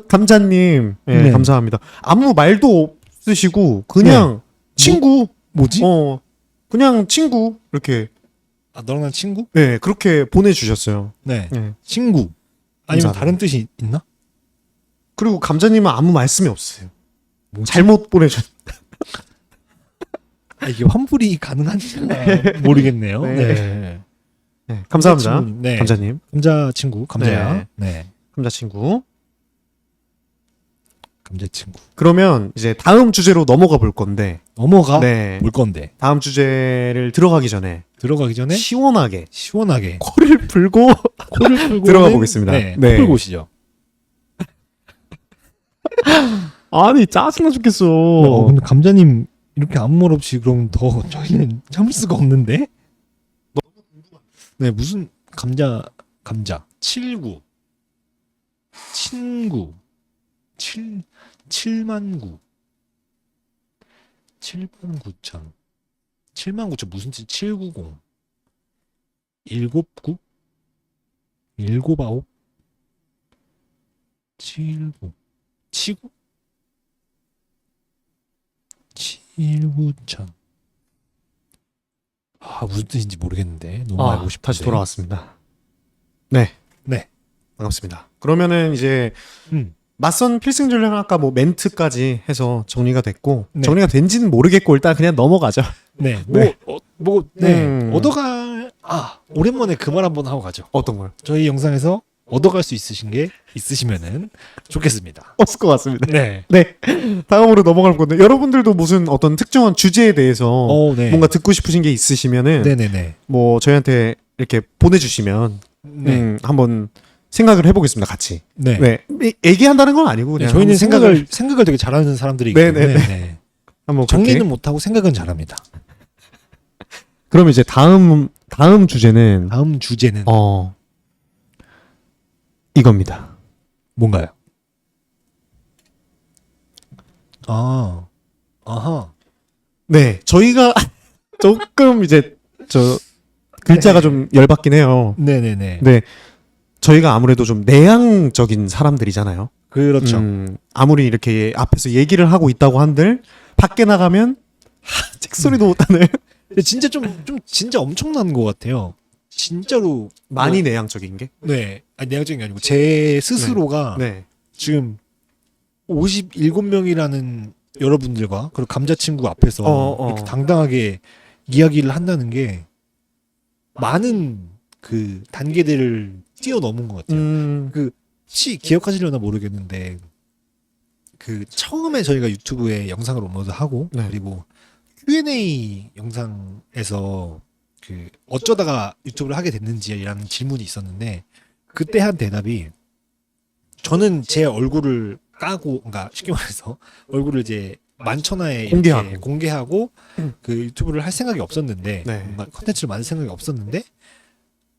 감자님 감사합니다. 아무 말도 없으시고 그냥 친구 뭐지? 그냥 친구 이렇게 너랑 난 친구? 네 그렇게 보내주셨어요. 네. 친구 아니면 감사합니다. 다른 뜻이 있나? 그리고 감자님은 아무 말씀이 없으세요. 잘못 보내셨. 이게 환불이 가능한지 모르겠네요. 감사합니다. 감자님. 감자 친구, 감자야. 감자 친구. 감자 친구. 그러면 이제 다음 주제로 넘어가 볼 건데. 볼 건데. 다음 주제를 들어가기 전에 시원하게 코를 풀고 들어가 보겠습니다. 풀고 오시죠. 아니 짜증나 죽겠어. 근데 감자님 이렇게 아무 말 없이 그럼 더 저희는 참을 수가 없는데. 무슨 감자 감자. 79. 친구. 7만 9. 7만 9천. 7만 9천 무슨 뜻? 790. 79? 79? 79. 치구? 7구천. 아, 무슨 뜻인지 모르겠는데. 너무 알고 싶은데. 다시 돌아왔습니다. 네. 네. 반갑습니다. 그러면은 이제 맞선 필승 전략 아까 뭐 멘트까지 해서 정리가 됐고 네. 정리가 된지는 모르겠고 일단 그냥 넘어가죠. 네. 네. 오랜만에 그 말 한번 하고 가죠. 어떤 걸? 저희 영상에서 얻어갈 수 있으신 게 있으시면은 좋겠습니다. 없을 것 같습니다. 네. 네. 다음으로 넘어갈 건데 여러분들도 무슨 어떤 특정한 주제에 대해서 네. 뭔가 듣고 싶으신 게 있으시면은 네네네. 뭐 저희한테 이렇게 보내주시면 네. 한번 생각을 해보겠습니다. 같이. 네. 네. 얘기한다는 건 아니고 네, 그냥 저희는 한번 생각을 되게 잘하는 사람들이기 때문에 네네네. 네. 한번 정리는 그렇게. 못하고 생각은 잘합니다. 그럼 이제 다음 주제는 다음 주제는 이겁니다. 뭔가요? 아하. 네, 저희가 조금 이제 글자가 네. 좀 열받긴 해요. 네네네. 네, 저희가 아무래도 좀 내향적인 사람들이잖아요. 그렇죠. 아무리 이렇게 앞에서 얘기를 하고 있다고 한들 밖에 나가면 책 소리도 못하는 근데 진짜 진짜 엄청난 것 같아요. 진짜로 많이 내향적인 게. 네. 아니, 내향적인 게 아니고 제 스스로가 네. 지금 57명이라는 여러분들과 그리고 감자친구 앞에서 이렇게 당당하게 이야기를 한다는 게 많은 그 단계들을 뛰어넘은 것 같아요. 혹시 기억하시려나 모르겠는데 그 처음에 저희가 유튜브에 영상을 업로드하고 네. 그리고 Q&A 영상에서 그 어쩌다가 유튜브를 하게 됐는지라는 질문이 있었는데 그때 한 대답이 저는 제 얼굴을 까고 그러니까 쉽게 말해서 얼굴을 이제 만천하에 이렇게 공개하고 그 유튜브를 할 생각이 없었는데 네. 뭔가 컨텐츠를 만들 생각이 없었는데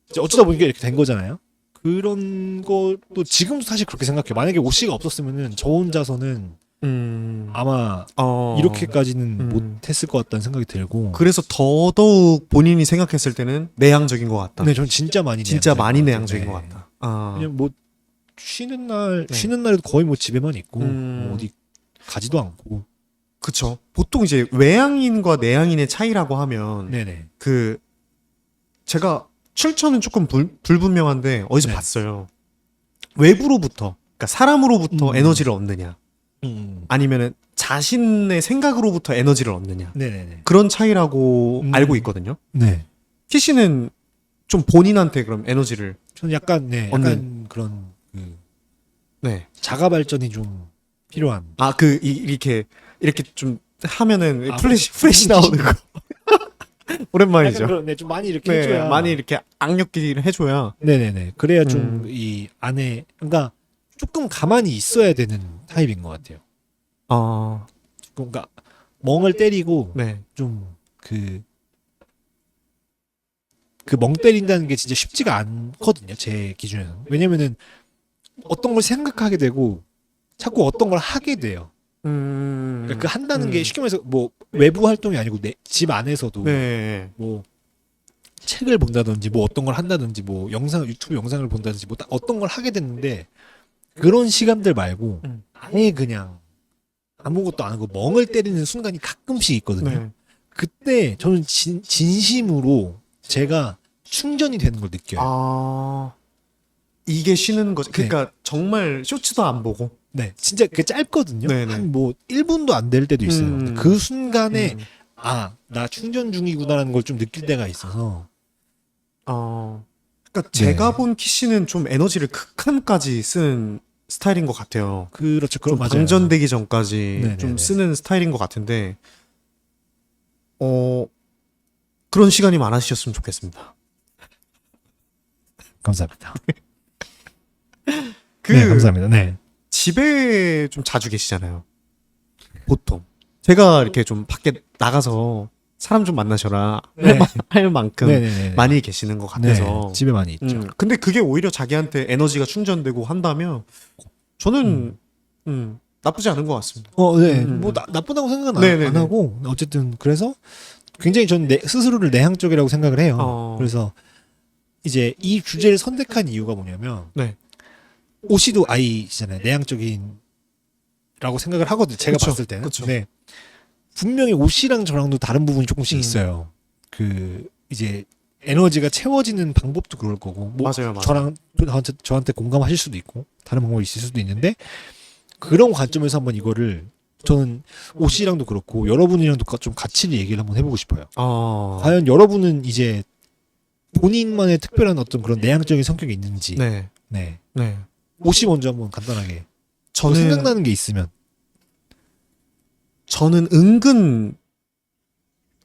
이제 어쩌다 보니까 이렇게 된 거잖아요. 그런 것도 지금도 사실 그렇게 생각해요. 만약에 오씨가 없었으면은 저 혼자서는 아마 이렇게까지는 못했을 것 같다는 생각이 들고. 그래서 더더욱 본인이 생각했을 때는 내향적인 것 같다. 네, 저는 진짜 많이 내향적인 것 네. 같다. 그냥 뭐 쉬는 날에도 거의 뭐 집에만 있고 뭐 어디 가지도 않고. 그쵸. 보통 이제 외향인과 내향인의 차이라고 하면 네네. 그 제가 출처는 조금 불분명한데 어디서 봤어요. 외부로부터, 그러니까 사람으로부터 에너지를 얻느냐, 아니면은 자신의 생각으로부터 에너지를 얻느냐. 네네네. 그런 차이라고 알고 있거든요. 네. 키 씨는 좀 본인한테 그럼 에너지를 저는 약간 약간 그런 그 자가 발전이 좀 필요한. 이렇게 좀 하면은 플래시 나오는 거. 오랜만이죠. 그런, 좀 많이 이렇게 해줘야. 많이 이렇게 악력기를 해줘야. 네네네. 그래야 좀 이 안에 그러니까 조금 가만히 있어야 되는 타입인 것 같아요. 그러니까 멍을 때리고 좀 그 멍 때린다는 게 진짜 쉽지가 않거든요. 제 기준에는. 왜냐면은 어떤 걸 생각하게 되고 자꾸 어떤 걸 하게 돼요. 그러니까 그 한다는 게 쉽게 말해서 뭐 외부 활동이 아니고 내 집 안에서도 뭐 책을 본다든지 뭐 어떤 걸 한다든지 뭐 유튜브 영상을 본다든지 뭐 어떤 걸 하게 됐는데 그런 시간들 말고 아예 그냥 아무것도 안 하고 멍을 때리는 순간이 가끔씩 있거든요. 그때 저는 진심으로 제가 충전이 되는 걸 느껴요. 이게 쉬는 거죠. 그러니까 정말 쇼츠도 안 보고. 네, 진짜 그게 짧거든요. 한 뭐 1분도 안 될 때도 있어요. 근데 그 순간에 나 충전 중이구나라는 걸 좀 느낄 때가 있어서. 그러니까 제가 본 키씨는 좀 에너지를 극한까지 쓰는 스타일인 것 같아요. 그렇죠. 그럼 맞아요. 방전되기 전까지 네네네. 좀 쓰는 스타일인 것 같은데, 그런 시간이 많아지셨으면 좋겠습니다. 감사합니다. 네, 감사합니다. 네. 집에 좀 자주 계시잖아요. 보통. 제가 이렇게 좀 밖에 나가서 사람 좀 만나셔라 네. 할 만큼 네네네. 많이 계시는 것 같아서. 네, 집에 많이 있죠. 근데 그게 오히려 자기한테 에너지가 충전되고 한다면 저는 나쁘지 않은 것 같습니다. 네. 뭐 나쁘다고 생각은 안 하고 어쨌든 그래서 굉장히 저는 스스로를 내향적이라고 생각을 해요. 그래서 이제 이 주제를 선택한 이유가 뭐냐면 네. 오시도 아이잖아요. 내향적인라고 생각을 하거든요. 제가 그쵸, 봤을 때는. 그쵸. 네. 분명히 오씨랑 저랑도 다른 부분이 조금씩 있어요. 그 이제 에너지가 채워지는 방법도 그럴 거고, 뭐 맞아요. 저랑 저한테 공감하실 수도 있고 다른 방법이 있을 수도 있는데 그런 관점에서 한번 이거를 저는 오씨랑도 그렇고 여러분이랑도 좀 같이 얘기를 한번 해보고 싶어요. 과연 여러분은 이제 본인만의 특별한 어떤 그런 내향적인 성격이 있는지. 네. 네. 네. 오씨 먼저 한번 간단하게. 저는 생각나는 게 있으면. 저는 은근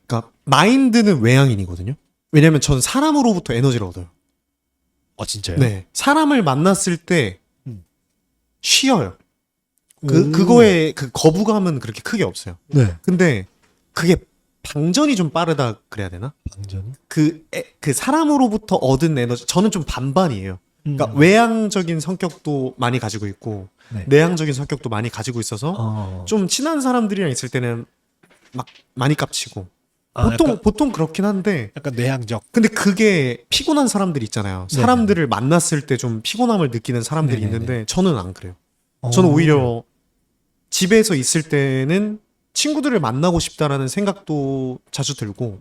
그러니까 마인드는 외향인이거든요. 왜냐면 저는 사람으로부터 에너지를 얻어요. 진짜요? 네. 사람을 만났을 때 음. 쉬어요. 그거에 그 거부감은 그렇게 크게 없어요. 네. 근데 그게 방전이 좀 빠르다 그래야 되나? 방전. 그 사람으로부터 얻은 에너지 저는 좀 반반이에요. 그러니까 외향적인 성격도 많이 가지고 있고 네. 내향적인 성격도 많이 가지고 있어서 좀 친한 사람들이랑 있을 때는 막 많이 깝치고 보통 그렇긴 한데 약간 내향적. 근데 그게 피곤한 사람들이 있잖아요. 사람들을 만났을 때 좀 피곤함을 느끼는 사람들이 있는데 저는 안 그래요. 저는 오히려 집에서 있을 때는 친구들을 만나고 싶다라는 생각도 자주 들고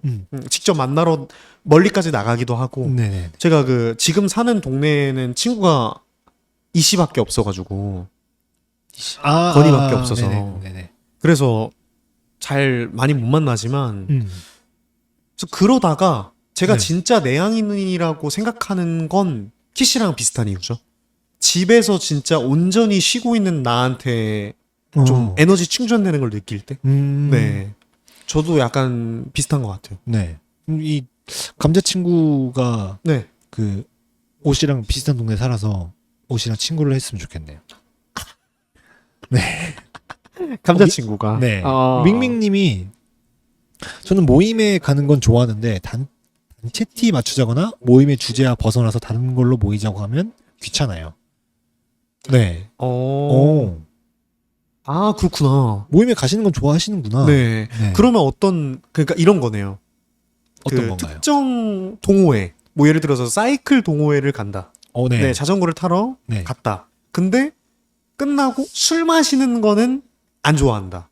직접 만나러 멀리까지 나가기도 하고 네네. 제가 지금 사는 동네에는 친구가 이씨밖에 없어가지고 건이밖에 없어서 네네. 그래서 잘 많이 못 만나지만 그래서 그러다가 제가 진짜 내향인이라고 생각하는 건 키씨랑 비슷한 이유죠. 집에서 진짜 온전히 쉬고 있는 나한테 좀 에너지 충전되는 걸 느낄 때. 네. 저도 약간 비슷한 것 같아요. 네. 이 감자친구가 네. 그 옷이랑 비슷한 동네에 살아서 옷이랑 친구를 했으면 좋겠네요. 네. 감자친구가. 네. 밍밍님이 저는 모임에 가는 건 좋아하는데 단체 티 맞추자거나 모임의 주제와 벗어나서 다른 걸로 모이자고 하면 귀찮아요. 네. 그렇구나. 모임에 가시는 건 좋아하시는구나. 네. 그러면 그러니까 이런 거네요. 어떤 건가요? 특정 동호회, 뭐 예를 들어서 사이클 동호회를 간다. 네. 네, 자전거를 타러 갔다. 근데 끝나고 술 마시는 거는 안 좋아한다.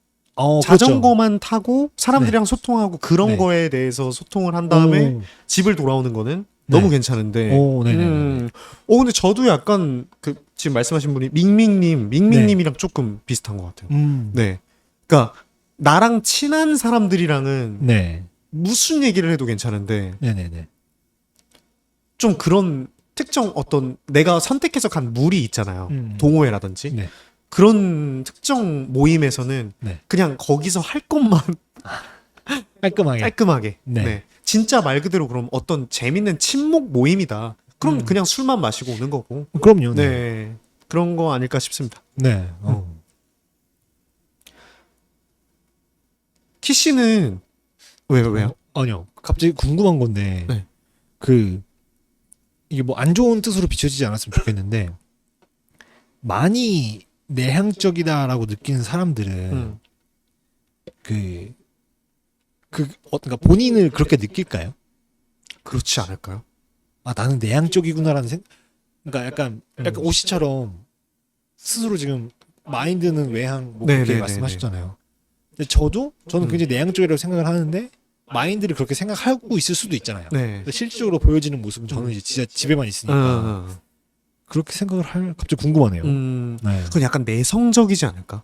자전거만 타고 사람들이랑 소통하고 그런 거에 대해서 소통을 한 다음에 집을 돌아오는 거는 너무 괜찮은데. 근데 저도 약간 지금 말씀하신 분이 밍밍님이랑 조금 비슷한 것 같아요. 네. 그러니까 나랑 친한 사람들이랑은 무슨 얘기를 해도 괜찮은데. 네네네. 좀 그런 특정 어떤 내가 선택해서 간 물이 있잖아요. 동호회라든지. 그런 특정 모임에서는 그냥 거기서 할 것만 깔끔하게. 네. 진짜 말 그대로 그럼 어떤 재밌는 친목 모임이다. 그럼 그냥 술만 마시고 오는 거고. 그럼요. 네. 그런 거 아닐까 싶습니다. 네. 키씨는 왜요? 아니요. 갑자기 궁금한 건데 이게 뭐 안 좋은 뜻으로 비춰지지 않았으면 좋겠는데 많이 내향적이다라고 느끼는 사람들은 그러니까 본인을 그렇게 느낄까요? 그렇지 않을까요? 나는 내향적이구나라는 그러니까 약간 오씨처럼 스스로 지금 마인드는 외향 뭐 그렇게 말씀하셨잖아요. 근데 저는 굉장히 내향적이라고 생각을 하는데 마인드를 그렇게 생각하고 있을 수도 있잖아요. 근데 실질적으로 보여지는 모습은 저는 이제 진짜 집에만 있으니까 그렇게 생각을 갑자기 궁금하네요. 그건 약간 내성적이지 않을까?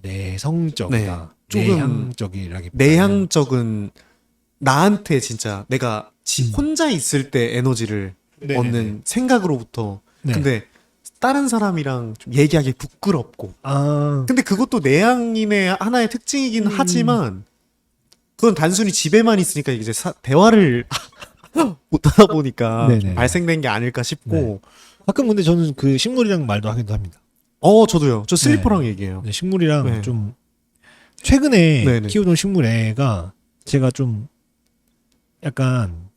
내성적이다. 조금 내향적이라기. 내향적은 나한테 진짜 내가 혼자 있을 때 에너지를 얻는 생각으로부터. 근데 다른 사람이랑 좀 얘기하기 부끄럽고. 근데 그것도 내향인의 하나의 특징이긴 하지만 그건 단순히 집에만 있으니까 이제 대화를 못하다 보니까 발생된 게 아닐까 싶고. 가끔 근데 저는 그 식물이랑 말도 하기도 합니다. 저도요. 저 슬리퍼랑 얘기해요. 식물이랑 좀 최근에 키우던 식물 애가 제가 좀 약간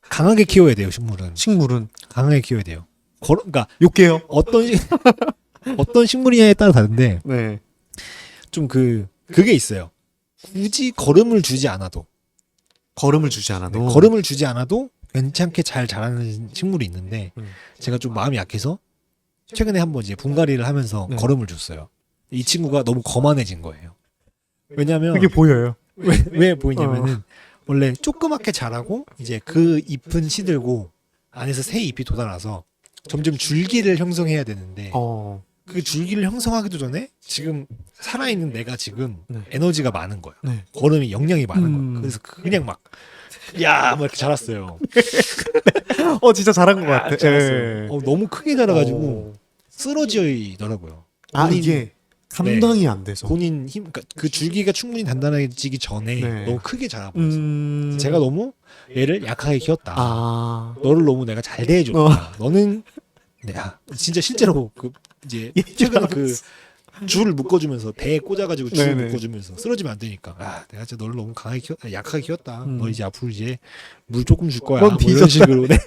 강하게 키워야 돼요. 식물은 강하게 키워야 돼요. 그러니까 욕게요. 어떤 식물이냐에 따라 다른데 네. 좀 그게 있어요. 굳이 걸음을 주지 않아도 걸음을 주지 않아도 걸음을 주지 않아도 괜찮게 잘 자라는 식물이 있는데 제가 좀 마음이 약해서 최근에 한번 이제 분갈이를 하면서 네. 걸음을 줬어요. 이 친구가 너무 거만해진 거예요. 왜냐면 그게 보여요. 왜 보이냐면은 원래 조그맣게 자라고 이제 그 잎은 시들고 안에서 새 잎이 돋아나서 점점 줄기를 형성해야 되는데 그 줄기를 형성하기도 전에 지금 살아있는 내가 지금 네. 에너지가 많은 거예요. 네. 걸음이 영양이 많은 거예요. 그래서 그냥 막 이렇게 자랐어요. 진짜 잘한 것 같아. 자랐어요. 너무 크게 자라가지고 쓰러지더라고요. 이게 감당이 안 돼서 본인 힘, 그러니까 그 줄기가 충분히 단단해지기 전에 네. 너무 크게 자라버렸어요. 제가 너무 얘를 약하게 키웠다. 너를 너무 내가 잘 대해줬다. 너는 진짜 실제로 이제 최근에 줄을 묶어주면서 배에 꽂아가지고 줄을 네네. 묶어주면서 쓰러지면 안 되니까 내가 진짜 너를 너무 약하게 키웠다. 너 이제 앞으로 이제 물 조금 줄 거야. 넌 뭐 이런 식으로 네.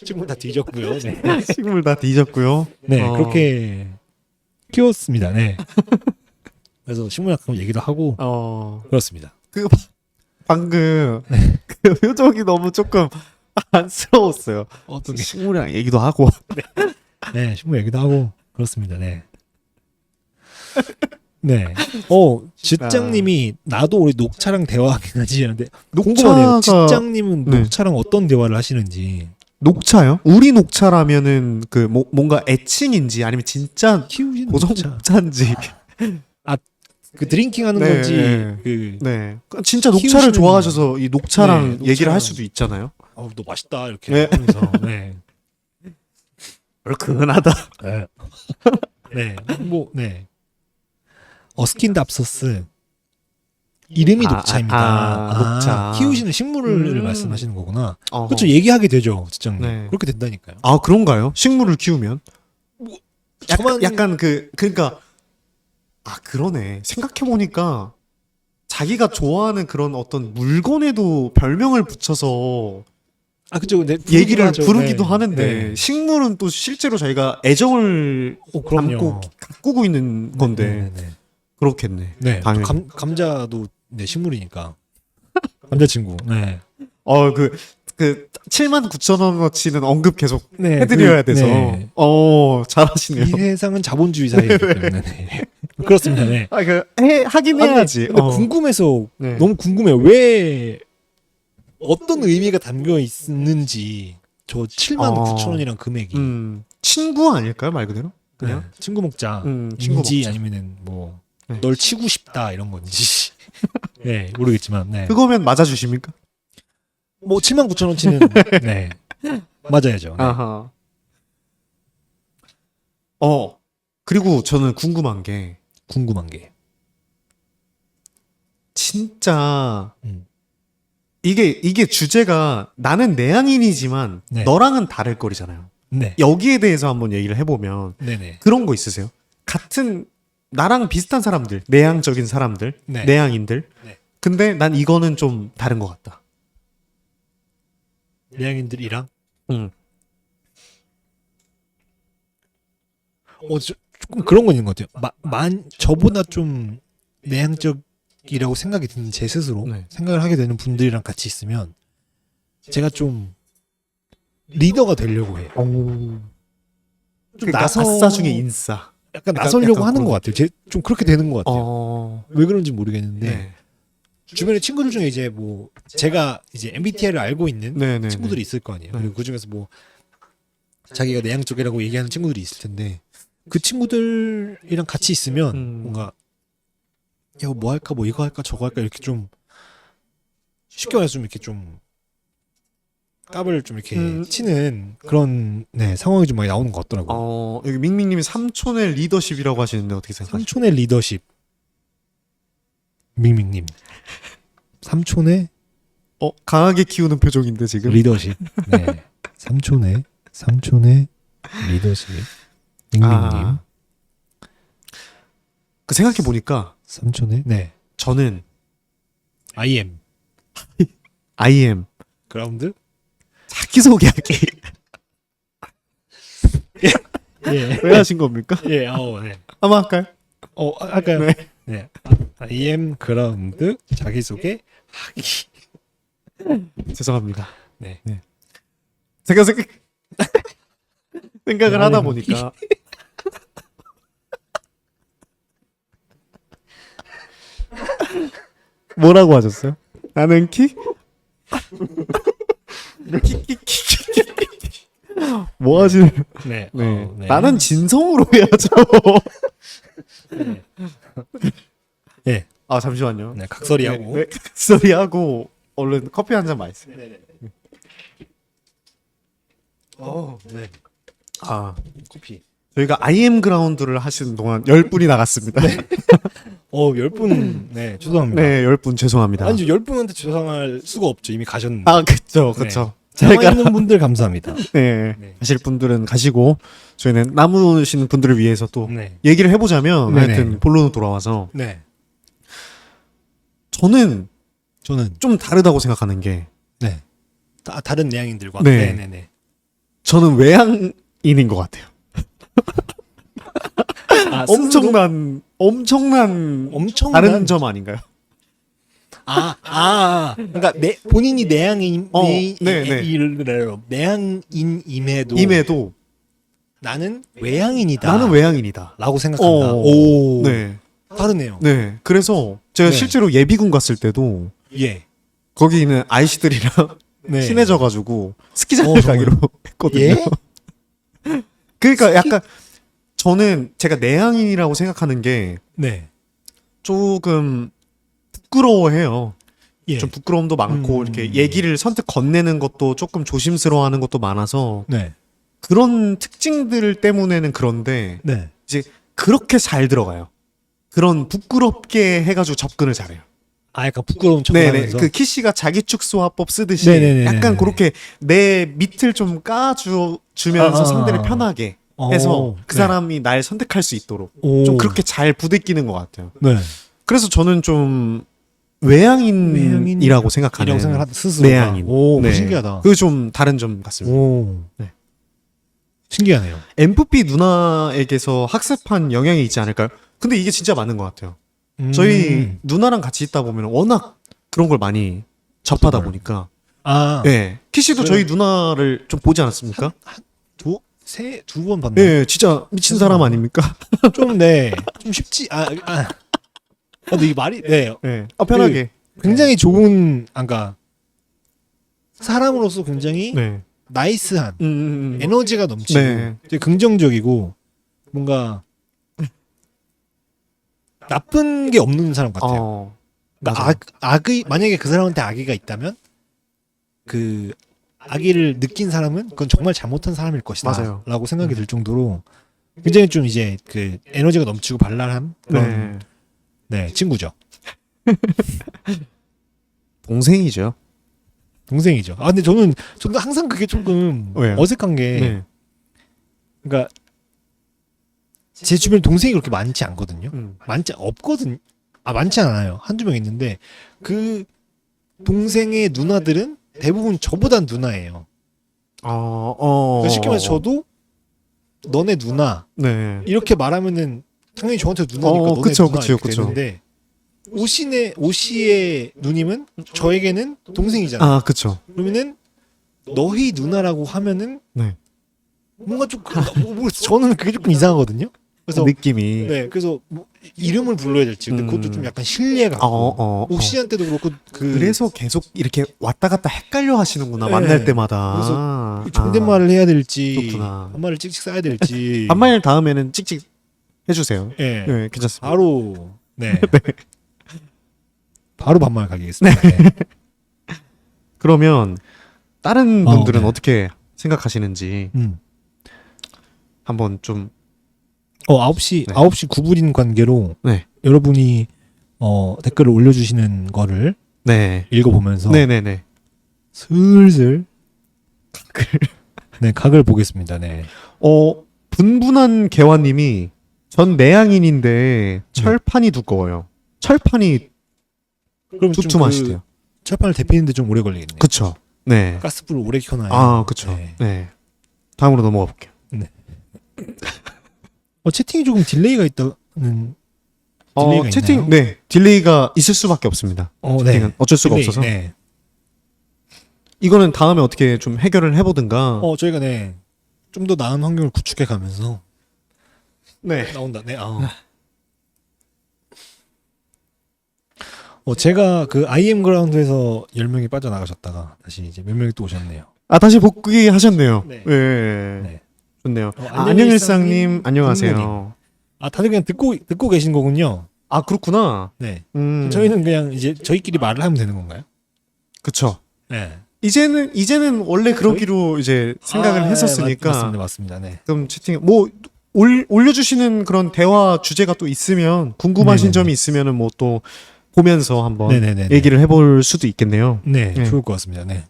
식물 다 뒤졌고요. 네. 식물 다 뒤졌고요. 네, 그렇게 키웠습니다. 네. 그래서 식물학과 얘기도 하고 그렇습니다. 방금 그 표정이 너무 조금 안쓰러웠어요. 어떤 게? 식물이랑 얘기도 하고. 네, 식물 얘기도 하고 그렇습니다. 네. 네. 직장님이 나도 우리 녹차랑 대화하긴 하지 않는데 궁금하네요. 직장님은 네. 녹차랑 어떤 대화를 하시는지. 녹차요? 우리 녹차라면은 뭔가 애칭인지 아니면 진짜 키우시는 보성 녹차. 녹차인지. 그 드링킹 하는 네, 건지 네. 네. 진짜 녹차를 좋아하셔서 이 녹차랑 네, 얘기를 녹차랑- 할 수도 있잖아요. 너 맛있다 이렇게 네. 하면서 네. 얼큰하다. 네. 네. 네. 어스킨답서스 이름이 녹차입니다. 녹차. 키우시는 식물을 말씀하시는 거구나. 어허. 그렇죠. 얘기하게 되죠, 직장님. 네. 그렇게 된다니까요. 그런가요? 식물을 키우면? 저만 약간 그러니까 그러네. 생각해 보니까 자기가 좋아하는 그런 어떤 물건에도 별명을 붙여서 그죠. 네, 얘기를 하죠. 부르기도 네. 하는데 네. 식물은 또 실제로 자기가 애정을 그럼요. 가꾸고 있는 건데 네. 그렇겠네. 네. 당연히. 감자도 식물이니까. 감자 친구. 네. 그 79,000원어치는 언급 계속 네, 해드려야 돼서. 네. 잘하시네요. 이 세상은 자본주의 사회이기 때문에. 네. 그렇습니다. 네. 하긴 해야지. 근데 궁금해서 네. 너무 궁금해요. 왜 어떤 의미가 담겨 있는지 저 79,000원이란 금액이 친구 아닐까요, 말 그대로? 그냥 네. 친구 먹자. 친구 인지 먹자. 아니면은 뭐 네. 널 치고 싶다 이런 건지. 네, 모르겠지만. 네. 그거면 맞아주십니까? 뭐 79,000원치는 네. 맞아야죠. 네. 아하. 그리고 저는 궁금한 게 진짜 이게 주제가 나는 내향인이지만 네. 너랑은 다를 거리잖아요. 네. 여기에 대해서 한번 얘기를 해보면 네네. 그런 거 있으세요? 같은 나랑 비슷한 사람들, 내향적인 사람들, 네. 내향인들. 네. 근데 난 이거는 좀 다른 것 같다. 내향인들이랑 조금 그런 건 있는 것 같아요. 저보다 좀 내향적이라고 생각이 드는 제 스스로 네. 생각을 하게 되는 분들이랑 같이 있으면 제가 좀 리더가 되려고 해요. 좀 그러니까 아싸 중에 인싸. 약간 나서려고 약간 하는 그런- 것 같아요. 좀 그렇게 되는 것 같아요. 왜 그런지 모르겠는데 네. 주변에 친구들 중에 이제 뭐 제가 이제 MBTI를 알고 있는 네. 친구들이 있을 거 아니에요. 네. 그리고 그 중에서 뭐 자기가 내향 쪽이라고 얘기하는 친구들이 있을 텐데 그 친구들이랑 같이 있으면 뭔가 야 뭐 할까 뭐 이거 할까 저거 할까 이렇게 좀 쉽게 말해서 좀 이렇게 좀 깝을 좀 이렇게 치는 그런 상황이 좀 많이 나오는 것 같더라고요. 여기 밍밍님이 삼촌의 리더십이라고 하시는데 어떻게 생각하세요? 삼촌의 리더십. 밍밍님. 삼촌의 강하게 키우는 표정인데 지금. 리더십. 네. 삼촌의 리더십. 밍밍님. 그 생각해 보니까 삼촌의 네. 저는 I am. IM 그라운드? 자기소개하기. 예. 왜 하신 겁니까? 예, 네. 한번 할까요? 할까요? 네. 네. IM 그라운드 자기소개 하기. 죄송합니다. 네. 제가 생각을 하다 보니까 뭐라고 하셨어요? 나는 키? 뭐 하시는? 네. 네. 네. 나는 진성으로 해야죠. 네. 네. 아 잠시만요. 네, 각설이하고. 네, 소리하고 얼른 커피 한 잔 마시세요. 네. 네. 아 커피. 저희가 IM 그라운드를 하시는 동안 10분이 나갔습니다. 네, 10분. 네, 죄송합니다. 10분 죄송합니다. 아니, 10분한테 죄송할 수가 없죠. 이미 가셨는데. 아, 그쵸. 남아있는 분들 감사합니다. 네, 네. 가실 분들은 가시고 저희는 남으시는 분들을 위해서 또 네. 얘기를 해보자면 네네. 하여튼 본론으로 돌아와서 네. 저는 저는 좀 다르다고 생각하는 게 네. 다른 내향인들과 네. 네네네. 저는 외향인인 것 같아요. 엄청난 다른 점 아닌가요? 그러니까 본인이 내향인 네네. 내향인임에도 임에도 나는 외향인이다. 나는 외향인이다. 라고 생각한다. 오. 네. 다르네요. 네. 그래서 제가 네. 실제로 예비군 갔을 때도 예. 거기 있는 아이씨들이랑 네. 친해져가지고 스키장을 정말요? 가기로 했거든요. 예? 그러니까 약간 저는 제가 내향인이라고 생각하는 게 네. 조금 부끄러워해요. 예. 좀 부끄러움도 많고 이렇게 얘기를 선뜻 건네는 것도 조금 조심스러워하는 것도 많아서 네. 그런 특징들 때문에는 그런데 네. 이제 그렇게 잘 들어가요. 그런 부끄럽게 해가지고 접근을 잘해요. 약간 부끄러운 네네. 척하면서. 그 키씨가 자기축소화법 쓰듯이 네네네네. 약간 그렇게 내 밑을 좀 까주면서 상대를 편하게 해서 그 네. 사람이 날 선택할 수 있도록 오. 좀 그렇게 잘 부대끼는 것 같아요. 네. 그래서 저는 좀 외향인이라고 생각하는 이라고 생각하는 스스로. 내향인. 오, 네. 신기하다. 그게 좀 다른 점 같습니다. 오. 네. 신기하네요. MFP 누나에게서 학습한 영향이 있지 않을까요? 근데 이게 진짜 맞는 것 같아요. 저희 누나랑 같이 있다 보면 워낙 그런 걸 많이 접하다 정말. 보니까 네. 키씨도 저희 누나를 좀 보지 않았습니까? 두 번 봤나요? 네, 진짜 미친 사람 아닙니까? 좀 쉽지. 근데 이 말이 네. 네. 편하게. 굉장히 좋은 사람으로서 굉장히 네. 나이스한 음. 에너지가 넘치고 네. 되게 긍정적이고 뭔가 나쁜 게 없는 사람 같아요. 그러니까 만약에 그 사람한테 악의가 있다면 그 악의를 느낀 사람은 그건 정말 잘못한 사람일 것이다. 맞아요. 라고 생각이 들 정도로 굉장히 좀 이제 그 에너지가 넘치고 발랄한 그런 친구죠. 동생이죠. 동생이죠. 근데 저는 항상 그게 조금 왜요? 어색한 게 그러니까 제 주변에 동생이 그렇게 많지 않거든요. 없거든. 많지 않아요. 한두 명 있는데 그 동생의 누나들은 대부분 저보단 누나예요. 그러니까 쉽게 말해서 저도 너네 누나 이렇게 말하면은 당연히 저한테 누나니까 너네 그쵸, 누나 그쵸, 이렇게 그쵸. 되는데 오씨의 누님은 저에게는 동생이잖아요. 그쵸. 그러면은 너희 누나라고 하면은 네. 뭔가 좀 저는 그게 조금 이상하거든요. 그래서 느낌이. 그래서 뭐 이름을 불러야 될지 근데 그것도 좀 약간 신뢰가 가고 옥시한테도 그렇고 그래서 계속 이렇게 왔다 갔다 헷갈려 하시는구나. 만날 때마다. 그래서 존댓말을 해야 될지 그렇구나. 반말을 찍찍 써야 될지 반말 다음에는 찍찍 해주세요. 네. 네, 괜찮습니다. 바로 바로 반말 가겠습니다. 네. 그러면 다른 분들은 네. 어떻게 생각하시는지 한번 좀 9시 9분인 관계로 여러분이 댓글을 올려주시는 거를 읽어보면서 네네네. 슬슬 각을 보겠습니다. 네. 분분한 개화님이 전 내향인인데 철판이 두꺼워요. 철판이 그럼 좀 두툼하시대요. 철판을 데피는데 좀 오래 걸리겠네요. 그쵸. 네. 가스불을 오래 켜놔야. 아, 그쵸. 네. 네. 다음으로 넘어가 볼게요. 채팅이 조금 딜레이가 있다는. 딜레이가 채팅, 있나요? 네. 딜레이가 있을 수밖에 없습니다. 채팅은 네. 어쩔 수가 딜레이, 없어서. 네. 이거는 다음에 어떻게 좀 해결을 해보든가. 저희가 좀 더 나은 환경을 구축해 가면서 네. 나온다. 네. 제가 그 IM 그라운드에서 10명이 빠져나가셨다가 다시 이제 몇 명이 또 오셨네요. 다시 복귀하셨네요. 네. 네. 네. 좋네요. 안녕일상님, 안녕하세요. 다들 그냥 듣고 계신 거군요. 그렇구나. 네. 저희는 그냥 이제 저희끼리 말을 하면 되는 건가요? 그쵸. 네. 이제는 원래 그러기로 이제 생각을 했었으니까. 맞습니다. 네. 그럼 채팅 올려주시는 그런 대화 주제가 또 있으면 궁금하신 네네네. 점이 있으면은 뭐 또 보면서 한번 네네네. 얘기를 해볼 수도 있겠네요. 네, 네. 좋을 것 같습니다. 네.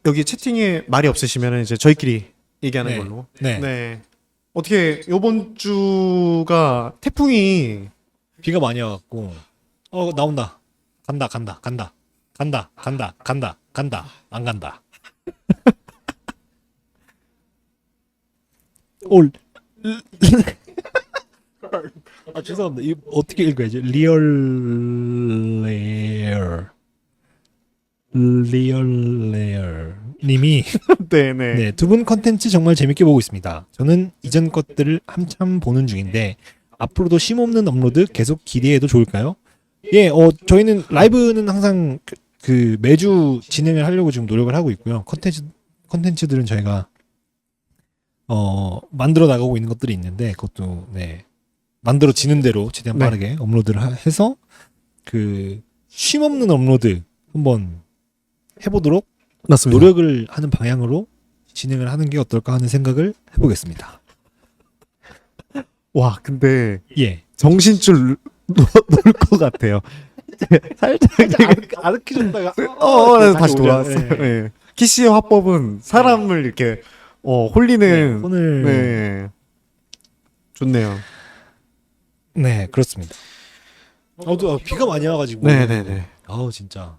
여기 채팅에 말이 없으시면은 이제 저희끼리 얘기하는 네. 걸로. 네. 네. 어떻게 요번 주가 태풍이 비가 많이 와갖고 나온다. 간다. 안 간다. 죄송합니다. 이 어떻게 읽어야지? 리얼레어 님이 네네. 네, 두 분 컨텐츠 정말 재밌게 보고 있습니다. 저는 이전 것들을 한참 보는 중인데 앞으로도 쉼없는 업로드 계속 기대해도 좋을까요? 예, 저희는 라이브는 항상 그 매주 진행을 하려고 지금 노력을 하고 있고요. 컨텐츠들은 저희가 만들어 나가고 있는 것들이 있는데 그것도 만들어지는 대로 최대한 네. 빠르게 업로드를 해서 그 쉼없는 업로드 한번 해보도록 맞습니다. 노력을 하는 방향으로 진행을 하는 게 어떨까 하는 생각을 해보겠습니다. 와, 근데 예. 정신줄 놓을 것 같아요. 살짝 아득해졌다가 다시 돌아왔어요. 네. 키씨의 화법은 사람을 이렇게 홀리는 오늘 네. 좋네요. 네 그렇습니다. 비가 많이 와가지고 네네네. 진짜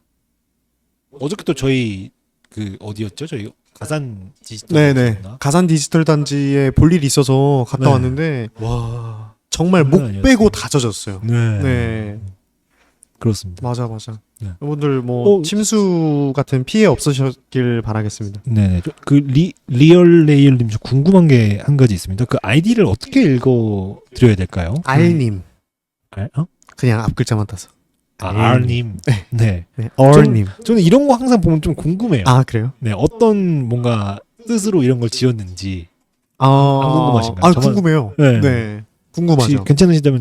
어저께 또 저희 그 어디였죠? 저희 가산 디지털 네네. 단지였나? 가산 디지털 단지에 볼 일이 있어서 갔다 네. 왔는데 와 정말 목 장난 빼고 아니었어요. 다 젖었어요. 네. 네. 그렇습니다. 맞아. 네. 여러분들 뭐 침수 같은 피해 없으셨길 바라겠습니다. 네네. 그 리얼레일님 궁금한 게 한 가지 있습니다. 그 아이디를 어떻게 읽어 드려야 될까요? 알님. 어? 그냥 앞 글자만 따서. R님. 네. 얼님. 저는 이런 거 항상 보면 좀 궁금해요. 그래요? 네, 어떤 뭔가 뜻으로 이런 걸 지었는지. 안 궁금하신가요? 궁금해요. 네. 네. 혹시 궁금하죠. 괜찮으시다면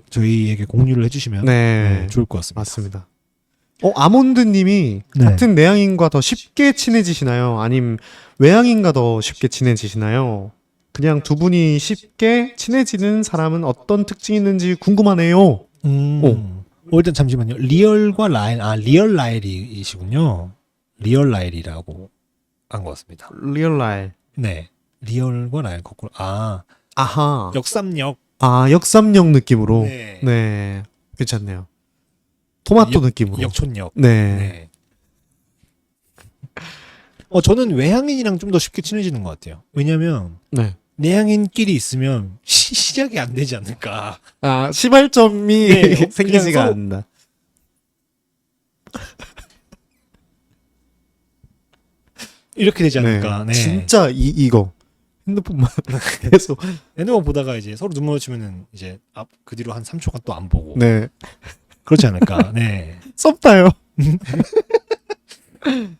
저희에게 공유를 해주시면 네. 좋을 것 같습니다. 맞습니다. 아몬드님이 네. 같은 내향인과 더 쉽게 친해지시나요? 아님 외향인과 더 쉽게 친해지시나요? 그냥 두 분이 쉽게 친해지는 사람은 어떤 특징이 있는지 궁금하네요. 일단 잠시만요. 리얼과 라일, 리얼 라일이시군요. 리얼 라일이라고 한 것 같습니다. 리얼라일. 네. 리얼과 라일 거꾸로. 아하. 역삼역. 역삼역 느낌으로. 네. 네. 괜찮네요. 토마토 느낌으로. 역촌역. 네. 네. 저는 외향인이랑 좀 더 쉽게 친해지는 것 같아요. 왜냐면 네. 내향인끼리 있으면 시작이 안 되지 않을까. 시발점이 네, 생기지가 그냥 않는다. 이렇게 되지 않을까. 네. 진짜 이거 핸드폰만 계속. 핸드폰 보다가 이제 서로 눈 마주치면은 이제 그 뒤로 한 3초간 또 안 보고. 네. 그렇지 않을까. 네. 썸타요.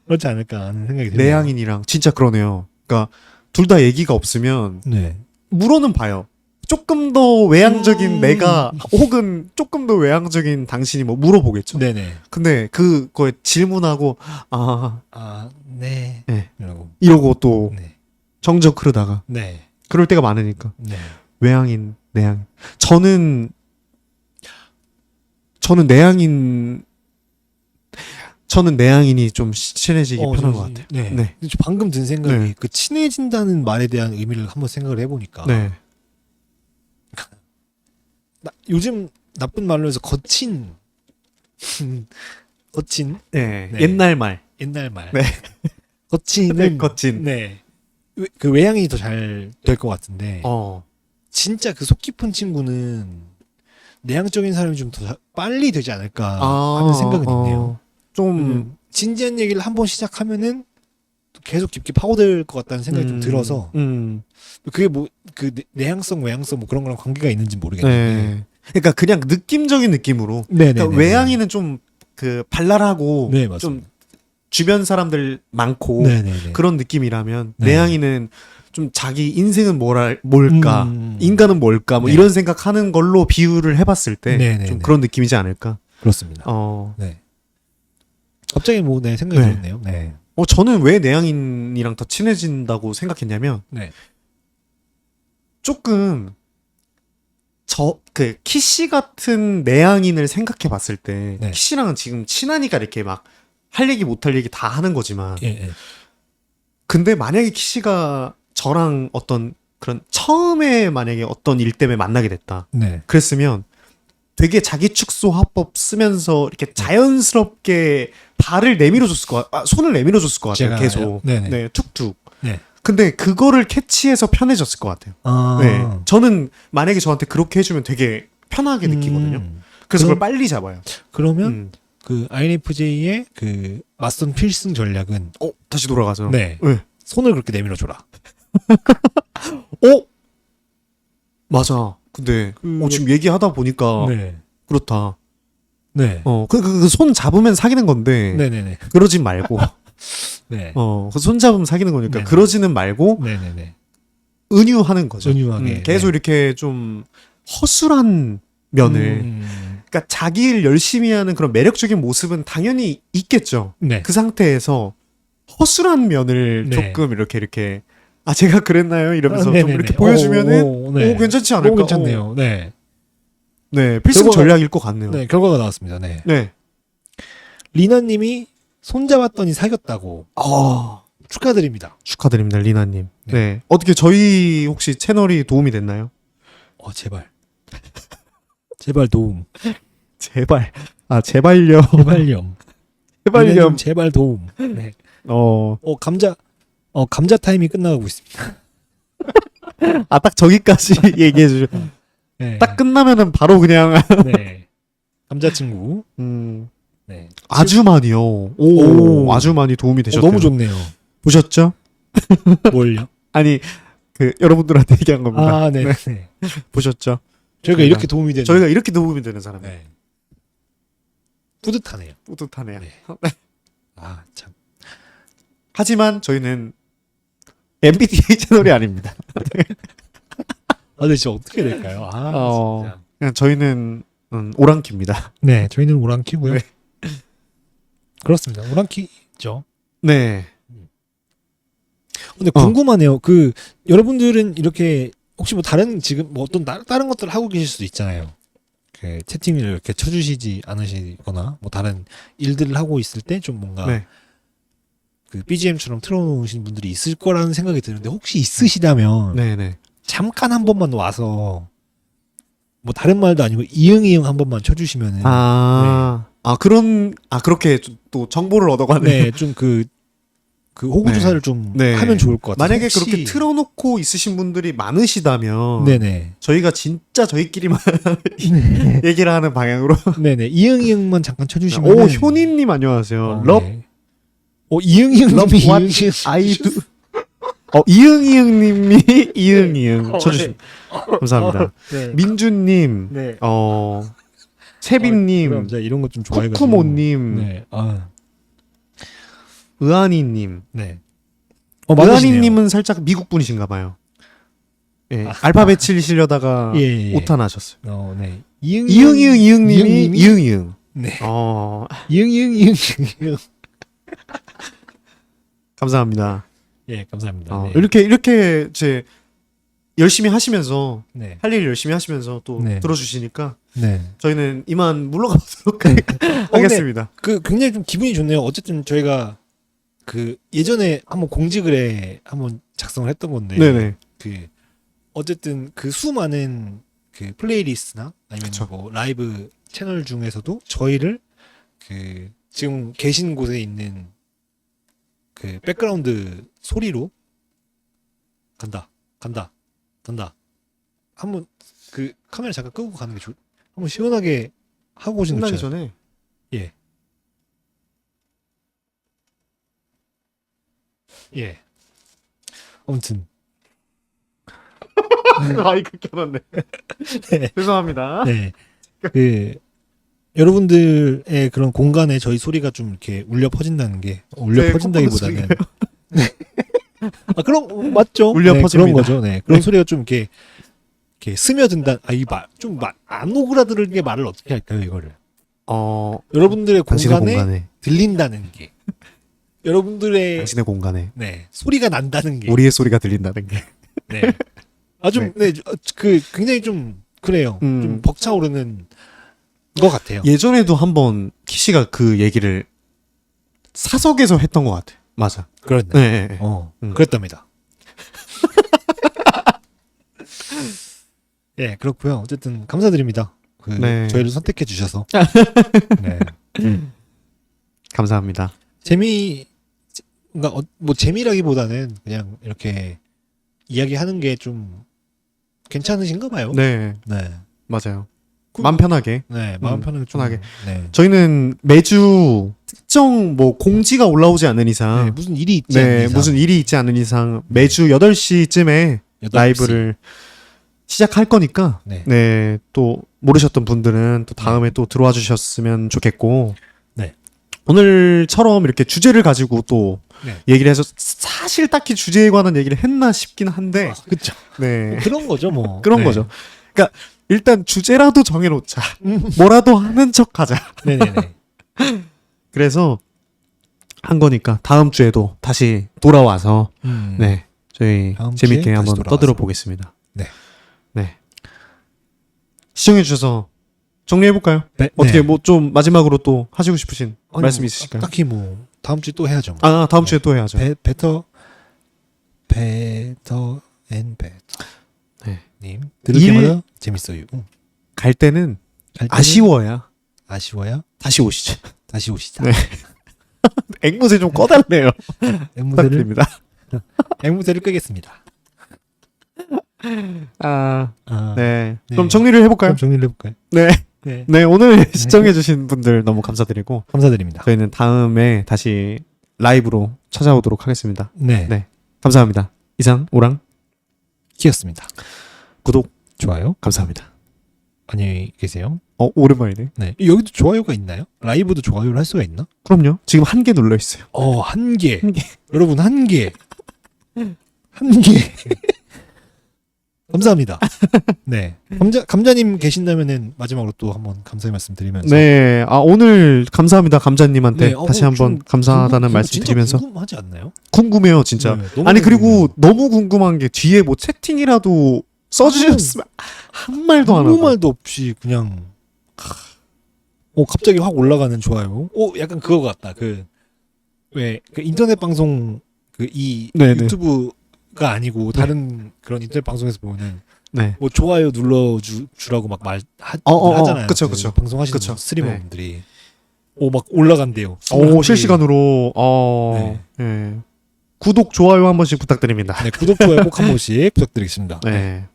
그렇지 않을까 하는 생각이 드네요. 내향인이랑 진짜 그러네요. 그러니까 둘 다 얘기가 없으면 네. 물어는 봐요. 조금 더 외향적인 내가 혹은 조금 더 외향적인 당신이 뭐 물어보겠죠. 네네. 근데 그거에 질문하고 네. 네. 이러고. 이러고 또 네. 정적 흐르다가 네. 그럴 때가 많으니까. 네. 외향인, 내향인. 저는 내향인이 좀 친해지기 편한 것 같아요. 네. 네. 근데 방금 든 생각이 네. 그 친해진다는 말에 대한 의미를 한번 생각을 해보니까 네. 요즘 나쁜 말로 해서 거친 거친. 네. 네. 옛날 말. 옛날 말. 네. 거친은 네, 거친. 네. 그 외향이 더 잘 될 것 같은데. 진짜 그 속 깊은 친구는 내향적인 사람이 좀 더 빨리 되지 않을까 하는 생각은 있네요. 좀 진지한 얘기를 한번 시작하면은 계속 깊게 파고들 것 같다는 생각이 좀 들어서 그게 뭐 그 내향성 외향성 뭐 그런 거랑 관계가 있는지 모르겠는데. 네. 그러니까 그냥 느낌적인 느낌으로. 네네. 그러니까 외향이는 좀 그 발랄하고 네, 좀 맞습니다. 주변 사람들 많고 네네네. 그런 느낌이라면 네. 내향이는 좀 자기 인생은 뭘까, 인간은 뭘까, 뭐 네. 이런 생각하는 걸로 비유를 해봤을 때 네네네. 좀 그런 느낌이지 않을까. 그렇습니다. 네. 갑자기 뭐 네 생각이 네. 들었네요. 네. 저는 왜 내향인이랑 더 친해진다고 생각했냐면 네. 조금 그 키씨 같은 내향인을 생각해 봤을 때 네. 키씨랑은 지금 친하니까 이렇게 막 할 얘기 못 할 얘기 다 하는 거지만 예. 근데 만약에 키씨가 저랑 어떤 그런 처음에 만약에 어떤 일 때문에 만나게 됐다. 네. 그랬으면 되게 자기 축소 화법 쓰면서 이렇게 자연스럽게 발을 내밀어 줬을 것 손을 내밀어 줬을 것 같아요. 제가요? 계속. 네네. 네, 툭툭. 네. 근데 그거를 캐치해서 편해졌을 것 같아요. 아. 네. 저는 만약에 저한테 그렇게 해주면 되게 편하게 느끼거든요. 그래서 그걸 빨리 잡아요. 그러면 그 INFJ의 그 맞선 필승 전략은 다시 돌아가서. 네. 네. 손을 그렇게 내밀어 줘라. 맞아. 근데 그- 지금 얘기하다 보니까 네. 그렇다. 네. 그 손 잡으면 사귀는 건데 네네네. 그러진 말고. 네. 그 손 잡으면 사귀는 거니까 네네. 그러지는 말고 네네네. 은유하는 거죠. 은유하게. 계속 네. 이렇게 좀 허술한 면을 그러니까 자기 일 열심히 하는 그런 매력적인 모습은 당연히 있겠죠. 네. 그 상태에서 허술한 면을 네. 조금 이렇게 제가 그랬나요? 이러면서 좀 네네네. 이렇게 보여주면은 네. 괜찮지 않을까? 너무 괜찮네요. 네. 네, 필승 결과가- 전략일 것 같네요. 네, 결과가 나왔습니다. 네. 네. 리나님이 손잡았더니 사귀었다고 축하드립니다. 축하드립니다, 리나님. 네. 네. 어떻게 저희 혹시 채널이 도움이 됐나요? 제발. 제발 도움. 제발. 제발요. 제발요. 제발요. 리나님 제발 도움. 네. 감자 타임이 끝나가고 있습니다. 딱 저기까지 얘기해 주죠. 네. 딱 끝나면은 바로 그냥 네. 감자 친구. 네. 아주 많이요. 오. 아주 많이 도움이 되셨대요. 너무 좋네요. 보셨죠? 뭘요? 아니 그 여러분들한테 얘기한 겁니다. 네. 보셨죠? 저희가 이렇게 도움이 되는. 저희가 이렇게 도움이 되는 사람. 네. 뿌듯하네요. 뿌듯하네요. 네. 참. 하지만 저희는 MBTI 채널이 아닙니다. 근데 진짜 어떻게 될까요? 진짜. 그냥 저희는 오랑키입니다. 네, 저희는 오랑키고요. 네. 그렇습니다. 오랑키죠. 네. 근데 궁금하네요. 그 여러분들은 이렇게 혹시 뭐 다른 지금 뭐 어떤 다른 것들을 하고 계실 수도 있잖아요. 그 채팅을 이렇게 쳐주시지 않으시거나 뭐 다른 일들을 하고 있을 때 좀 뭔가 네. 그 BGM처럼 틀어놓으신 분들이 있을 거라는 생각이 드는데 혹시 있으시다면 네네. 잠깐 한 번만 와서 뭐 다른 말도 아니고 이응 한 번만 쳐주시면은 그렇게 또 정보를 얻어가는. 네, 좀 그 호구 조사를 좀 네. 하면 좋을 것 같아요. 만약에 그렇게 틀어놓고 있으신 분들이 많으시다면 네네. 저희가 진짜 저희끼리만 얘기를 하는 방향으로. 네네. 이응만 잠깐 쳐주시면. 효니님 안녕하세요. 럽. 네. 이응님이 아이두. 이응님이 이응 쳐주신. 감사합니다. 네. 민주님. 네. 채빈님. 이런 거 좀 좋아해가지고. 쿠쿠모님. 네. 의한이님. 네. 의한이님은 살짝 미국 분이신가 봐요. 예. 알파벳 치시려다가 예. 오타나셨어요. 네. 이응님이 이응. 네. 이응. 감사합니다. 예, 감사합니다. 네. 이렇게 제 열심히 하시면서 네. 할 일 열심히 하시면서 또 네. 들어주시니까 네. 저희는 이만 물러가 보도록 하겠습니다. 굉장히 좀 기분이 좋네요. 어쨌든 저희가 그 예전에 한번 공지글에 한번 작성을 했던 건데, 네네. 그 어쨌든 그 수많은 그 플레이리스트나 아니면 그쵸. 뭐 라이브 채널 중에서도 저희를 그 지금 계신 곳에 있는 그 백그라운드 소리로 간다. 한번 그 카메라 잠깐 끄고 가는 게 한번 시원하게 하고 오시는 거 끝나기 좋아요. 전에 예. 예. 아무튼 마이크 켜놨네. 네. 죄송합니다. 네. 그 여러분들의 그런 공간에 저희 소리가 좀 이렇게 울려 퍼진다는 게 울려 네, 퍼진다기보다는 네. 아 그런 맞죠? 울려 네, 퍼집니다. 그런 거죠. 네. 그런 소리가 좀 이렇게 스며든다. 안 오그라들게 말을 어떻게 할까요, 이거를? 여러분들의 당신의 공간에 들린다는 게 여러분들의 당신의 공간에 네, 소리가 난다는 게 우리의 소리가 들린다는 게. 네. 그 굉장히 좀 그래요. 좀 벅차오르는 것 같아요. 예전에도 한번 키씨가 그 얘기를 사석에서 했던 것 같아. 맞아. 그렇네. 네. 그랬답니다. 예, 그렇고요. 어쨌든 감사드립니다. 네. 저희를 선택해 주셔서. 네. 감사합니다. 그러니까 뭐 재미라기보다는 그냥 이렇게 이야기하는 게 좀 괜찮으신가 봐요. 네, 네. 맞아요. 마음 편하게. 네, 마음 편하게 좀. 편하게. 네. 저희는 매주 특정 뭐 공지가 올라오지 않는 이상, 네, 무슨 일이 있지 않는 이상. 무슨 일이 있지 않은 이상 매주 8시쯤에 8시. 라이브를 시작할 거니까 네. 또 모르셨던 분들은 또 다음에 또 들어와 주셨으면 좋겠고 네. 오늘처럼 이렇게 주제를 가지고 또 네. 얘기를 해서 사실 딱히 주제에 관한 얘기를 했나 싶긴 한데 그렇죠. 네. 그런 거죠, 뭐. 그런 네. 거죠. 그러니까 일단 주제라도 정해놓자. 뭐라도 하는 척하자. 네네네. 그래서 한 거니까 다음 주에도 다시 돌아와서 네 저희 다음 주에 재밌게 다시 한번 돌아와서. 떠들어 보겠습니다. 네. 네. 시청해 주셔서 정리해 볼까요? 네. 어떻게 뭐 좀 마지막으로 또 하시고 싶으신 아니, 말씀 뭐, 있으실까요? 딱히 뭐 다음 주에 또 해야죠. 뭐. 아 다음 주에 또 해야죠. 베터 앤 베터. 네. 님 들을 때마다 재밌어요. 갈 때는 갈 때는 아쉬워야 아쉬워야 다시 오시죠. 다시 오시자. 네. 앵무새 좀 꺼달래요. 앵무새를 부탁드립니다. 앵무새를 끄겠습니다. 네. 네. 그럼 정리를 해볼까요? 그럼 정리를 해볼까요? 네. 네. 네, 오늘 시청해주신 분들 너무 감사드리고, 감사드립니다. 저희는 다음에 다시 라이브로 찾아오도록 하겠습니다. 네. 네. 감사합니다. 이상, 오랑, 키였습니다. 구독, 좋아요. 감사합니다. 안녕히 계세요. 오랜만이네. 네. 여기도 좋아요가 있나요? 라이브도 좋아요를 할 수가 있나? 그럼요. 지금 1개 눌러있어요. 한 개. 한 개. 여러분, 1개. 1개. 감사합니다. 네. 감자님 계신다면은 마지막으로 또 한번 감사의 말씀 드리면서. 네. 오늘 감사합니다. 감자님한테 네, 다시 한번 감사하다는 말씀 드리면서. 진짜 궁금하지 않나요? 궁금해요, 진짜. 네, 너무 아니, 그리고 궁금해요. 너무 궁금한 게 뒤에 뭐 채팅이라도 써주셨으면 한 말도 안 아무 하고. 말도 없이 그냥 갑자기 확 올라가는 좋아요. 약간 그거 같다. 왜 인터넷 방송 네네. 유튜브가 아니고 다른 그런 인터넷 방송에서 보면은 네. 뭐 좋아요 눌러 주라고 막 하잖아요. 그쵸. 방송하시는 그쵸. 스트리머분들이 막 올라간대요. 실시간으로. 네. 네. 구독, 좋아요 한 번씩 부탁드립니다. 네, 구독 좋아요 꼭 한 번씩 부탁드리겠습니다. 네.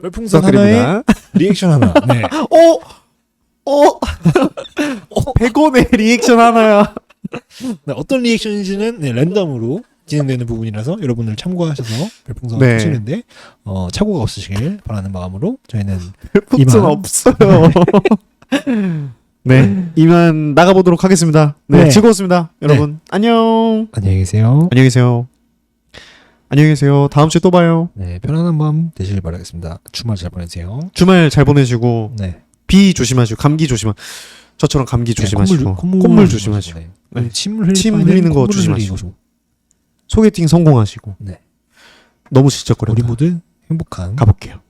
별풍선 하나에 부탁드립니다. 리액션 하나. 네. 100원의 리액션 하나야. 네, 어떤 리액션인지는 랜덤으로 진행되는 부분이라서 여러분들 참고하셔서 별풍선 네. 하시는데 착오가 없으시길 바라는 마음으로 저희는 별풍선 이만. 없어요. 네. 이만 나가보도록 하겠습니다. 네. 네. 즐거웠습니다. 여러분. 안녕. 안녕히 계세요. 안녕히 계세요. 안녕히 계세요. 다음 주에 또 봐요. 네, 편안한 밤 되시길 바라겠습니다. 주말 잘 보내세요. 주말 잘 보내시고 네. 비 조심하시고 감기 저처럼 감기 조심하시고 콧물 조심하시고 네. 침 침 흘리는 거 조심하시고 소개팅 성공하시고 네. 너무 지적거렸다. 우리 모두 행복한 가볼게요.